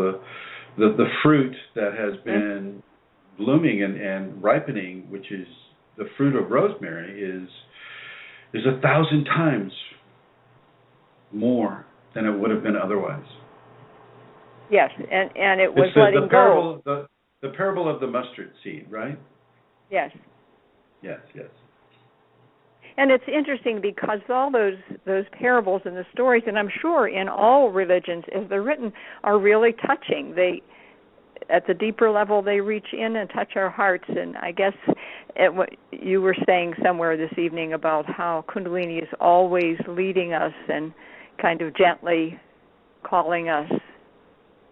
the fruit that has been blooming and ripening, which is the fruit of rosemary, is 1,000 times more than it would have been otherwise. Yes, and it was letting go. The parable of the mustard seed, right? Yes. Yes. And it's interesting because all those parables and the stories, and I'm sure in all religions, as they're written, are really touching. They, at the deeper level, they reach in and touch our hearts. And I guess what you were saying somewhere this evening about how Kundalini is always leading us and kind of gently calling us,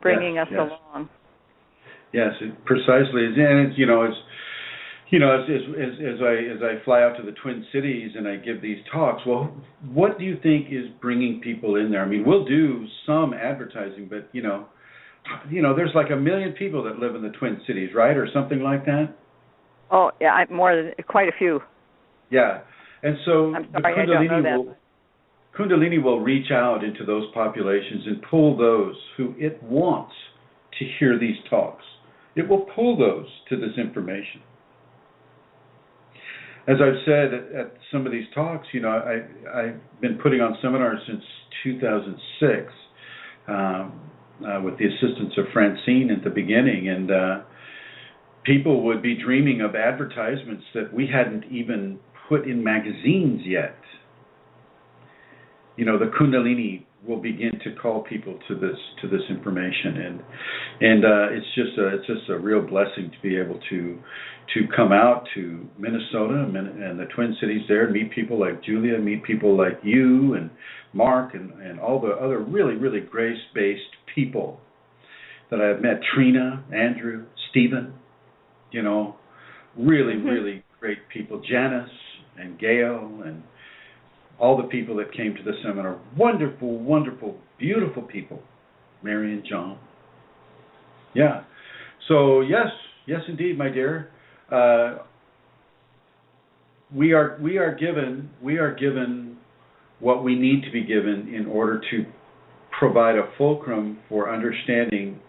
bringing us along. Yes, it precisely. And it's, as I fly out to the Twin Cities and I give these talks, well, what do you think is bringing people in there? I mean, we'll do some advertising, but there's like 1 million people that live in the Twin Cities, right, or something like that. Oh, yeah, quite a few. Yeah, and so I'm sorry, I don't know that. Kundalini will reach out into those populations and pull those who it wants to hear these talks. It will pull those to this information. As I've said at some of these talks, I've been putting on seminars since 2006 with the assistance of Francine at the beginning, and people would be dreaming of advertisements that we hadn't even put in magazines yet. The Kundalini will begin to call people to this information, and it's just a real blessing to be able to come out to Minnesota and the Twin Cities there, meet people like Julia, meet people like you and Mark and all the other really, really grace-based people that I've met, Trina, Andrew, Stephen, really, really great people, Janice and Gail and all the people that came to the seminar, wonderful, wonderful, beautiful people, Mary and John. Yeah. So yes, indeed, my dear. We are given what we need to be given in order to provide a fulcrum for understanding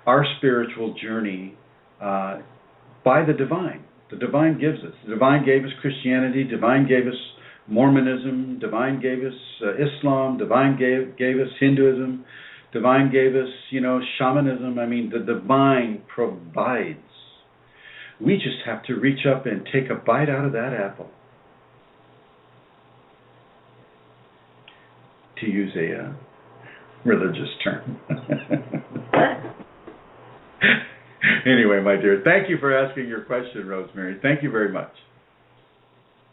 our spiritual journey by the divine. The divine gives us. The divine gave us Christianity. Divine gave us Mormonism. Divine gave us Islam. Divine gave us Hinduism. Divine gave us, shamanism. I mean, the divine provides. We just have to reach up and take a bite out of that apple. To use a religious term. Anyway, my dear, thank you for asking your question, Rosemary. Thank you very much.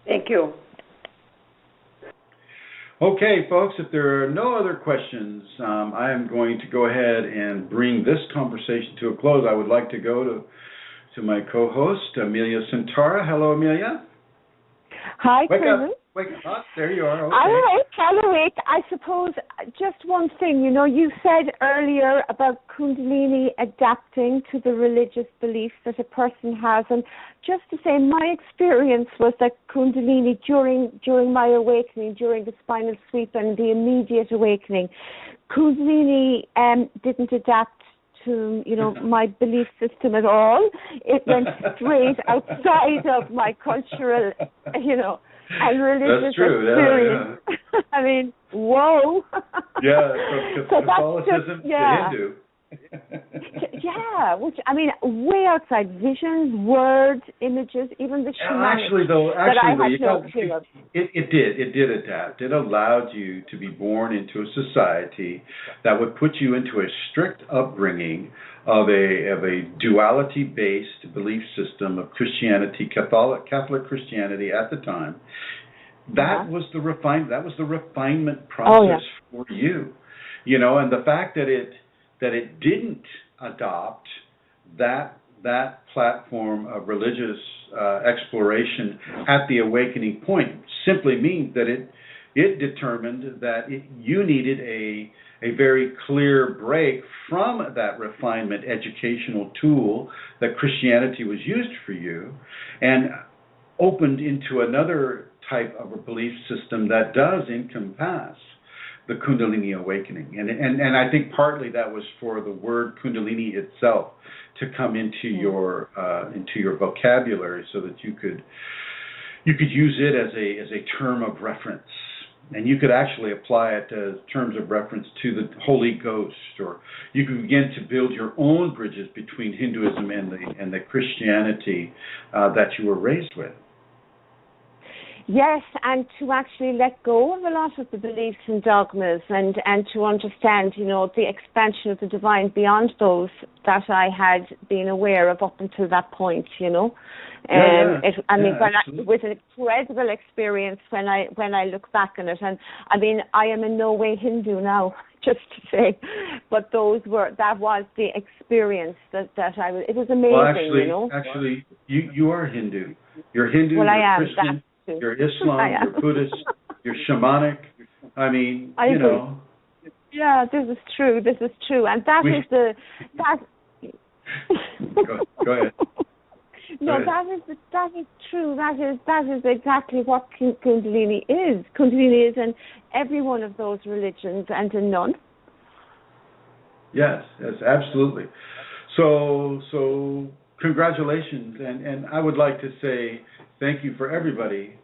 Thank you. Okay, folks, if there are no other questions, I am going to go ahead and bring this conversation to a close. I would like to go to my co-host, Amelia Centara. Hello, Amelia. Hi, Chrism. Chrism. Wake up. There you are. Okay. I'm awake. I suppose just one thing, you said earlier about Kundalini adapting to the religious beliefs that a person has. And just to say, my experience was that Kundalini, during my awakening, during the spinal sweep and the immediate awakening, Kundalini didn't adapt to, my belief system at all. It went straight outside of my cultural, and religious experience. Yeah. I mean, whoa. Yeah, from Catholicism to Hindu. Yeah, which, way outside visions, words, images, even the shamanic that I had no clue of. It did adapt. It allowed you to be born into a society that would put you into a strict upbringing of a duality-based belief system of Christianity, Catholic Christianity at the time. That was the refinement process for you, and the fact that it didn't adopt that platform of religious exploration at the awakening point simply means that it determined that you needed a very clear break from that refinement educational tool that Christianity was used for you, and opened into another type of a belief system that does encompass the Kundalini awakening. And I think partly that was for the word Kundalini itself to come into your vocabulary, so that you could use it as a term of reference. And you could actually apply it as terms of reference to the Holy Ghost, or you could begin to build your own bridges between Hinduism and the Christianity that you were raised with. Yes, and to actually let go of a lot of the beliefs and dogmas, and to understand, the expansion of the divine beyond those that I had been aware of up until that point, It was an incredible experience when I look back on it. And I am in no way Hindu now, just to say, but that was the experience that I was. It was amazing. Well, actually, you are Hindu. You're Hindu. Well, you're I am. Christian. You're Islam, you're Buddhist, you're shamanic. I agree. Yeah, this is true. And that is Go ahead. No, that is true. That is exactly what Kundalini is. Kundalini is in every one of those religions and in none. Yes, absolutely. So congratulations, and I would like to say thank you for everybody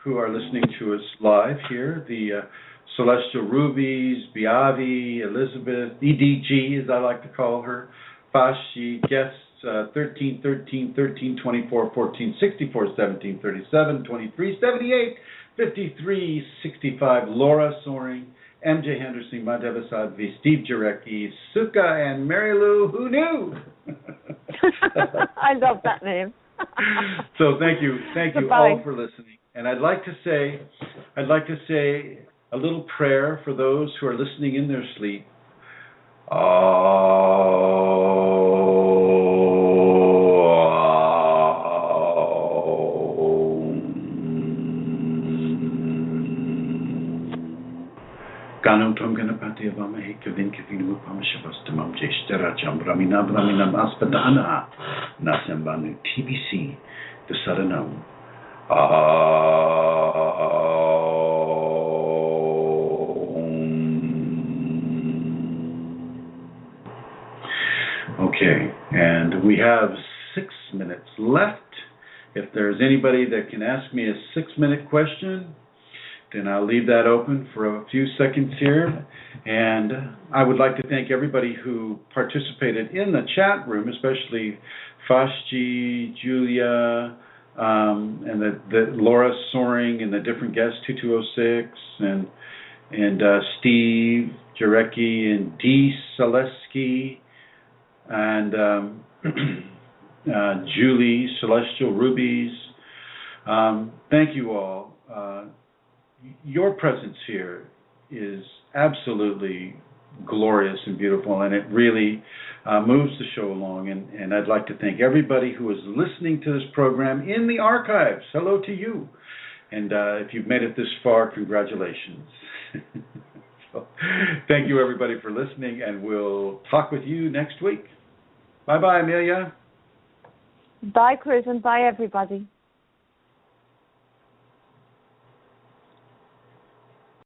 who are listening to us live here. The Celestial Rubies, Biavi, Elizabeth, EDG, as I like to call her, Fashi, guests 13, 13, 13, 24, 14, 64, 17, 37, 23, 78, 53, 65, Laura Soaring, MJ Henderson, Madhava Sadvi, Steve Jarecki, Suka, and Mary Lou, who knew? I love that name. So thank you all for listening. And I'd like to say a little prayer for those who are listening in their sleep. Ganutam Ganapati Avamahe Kavin Kavinu Pamashavastamam Jeshtaracham Braminam Aspadana Nasambanu TBC the Saranam. Okay, and we have 6 minutes left. If there's anybody that can ask me a 6-minute question, then I'll leave that open for a few seconds here. And I would like to thank everybody who participated in the chat room, especially Fashji, Julia, and the Laura Soaring, and the different guests, 2206, and Steve Jarecki, and Dee Selesky, and Julie, Celestial Rubies. Thank you all. Your presence here is absolutely glorious and beautiful, and it really moves the show along. And I'd like to thank everybody who is listening to this program in the archives. Hello to you. And if you've made it this far, congratulations. So, thank you, everybody, for listening, and we'll talk with you next week. Bye-bye, Amelia. Bye, Chris, and bye, everybody.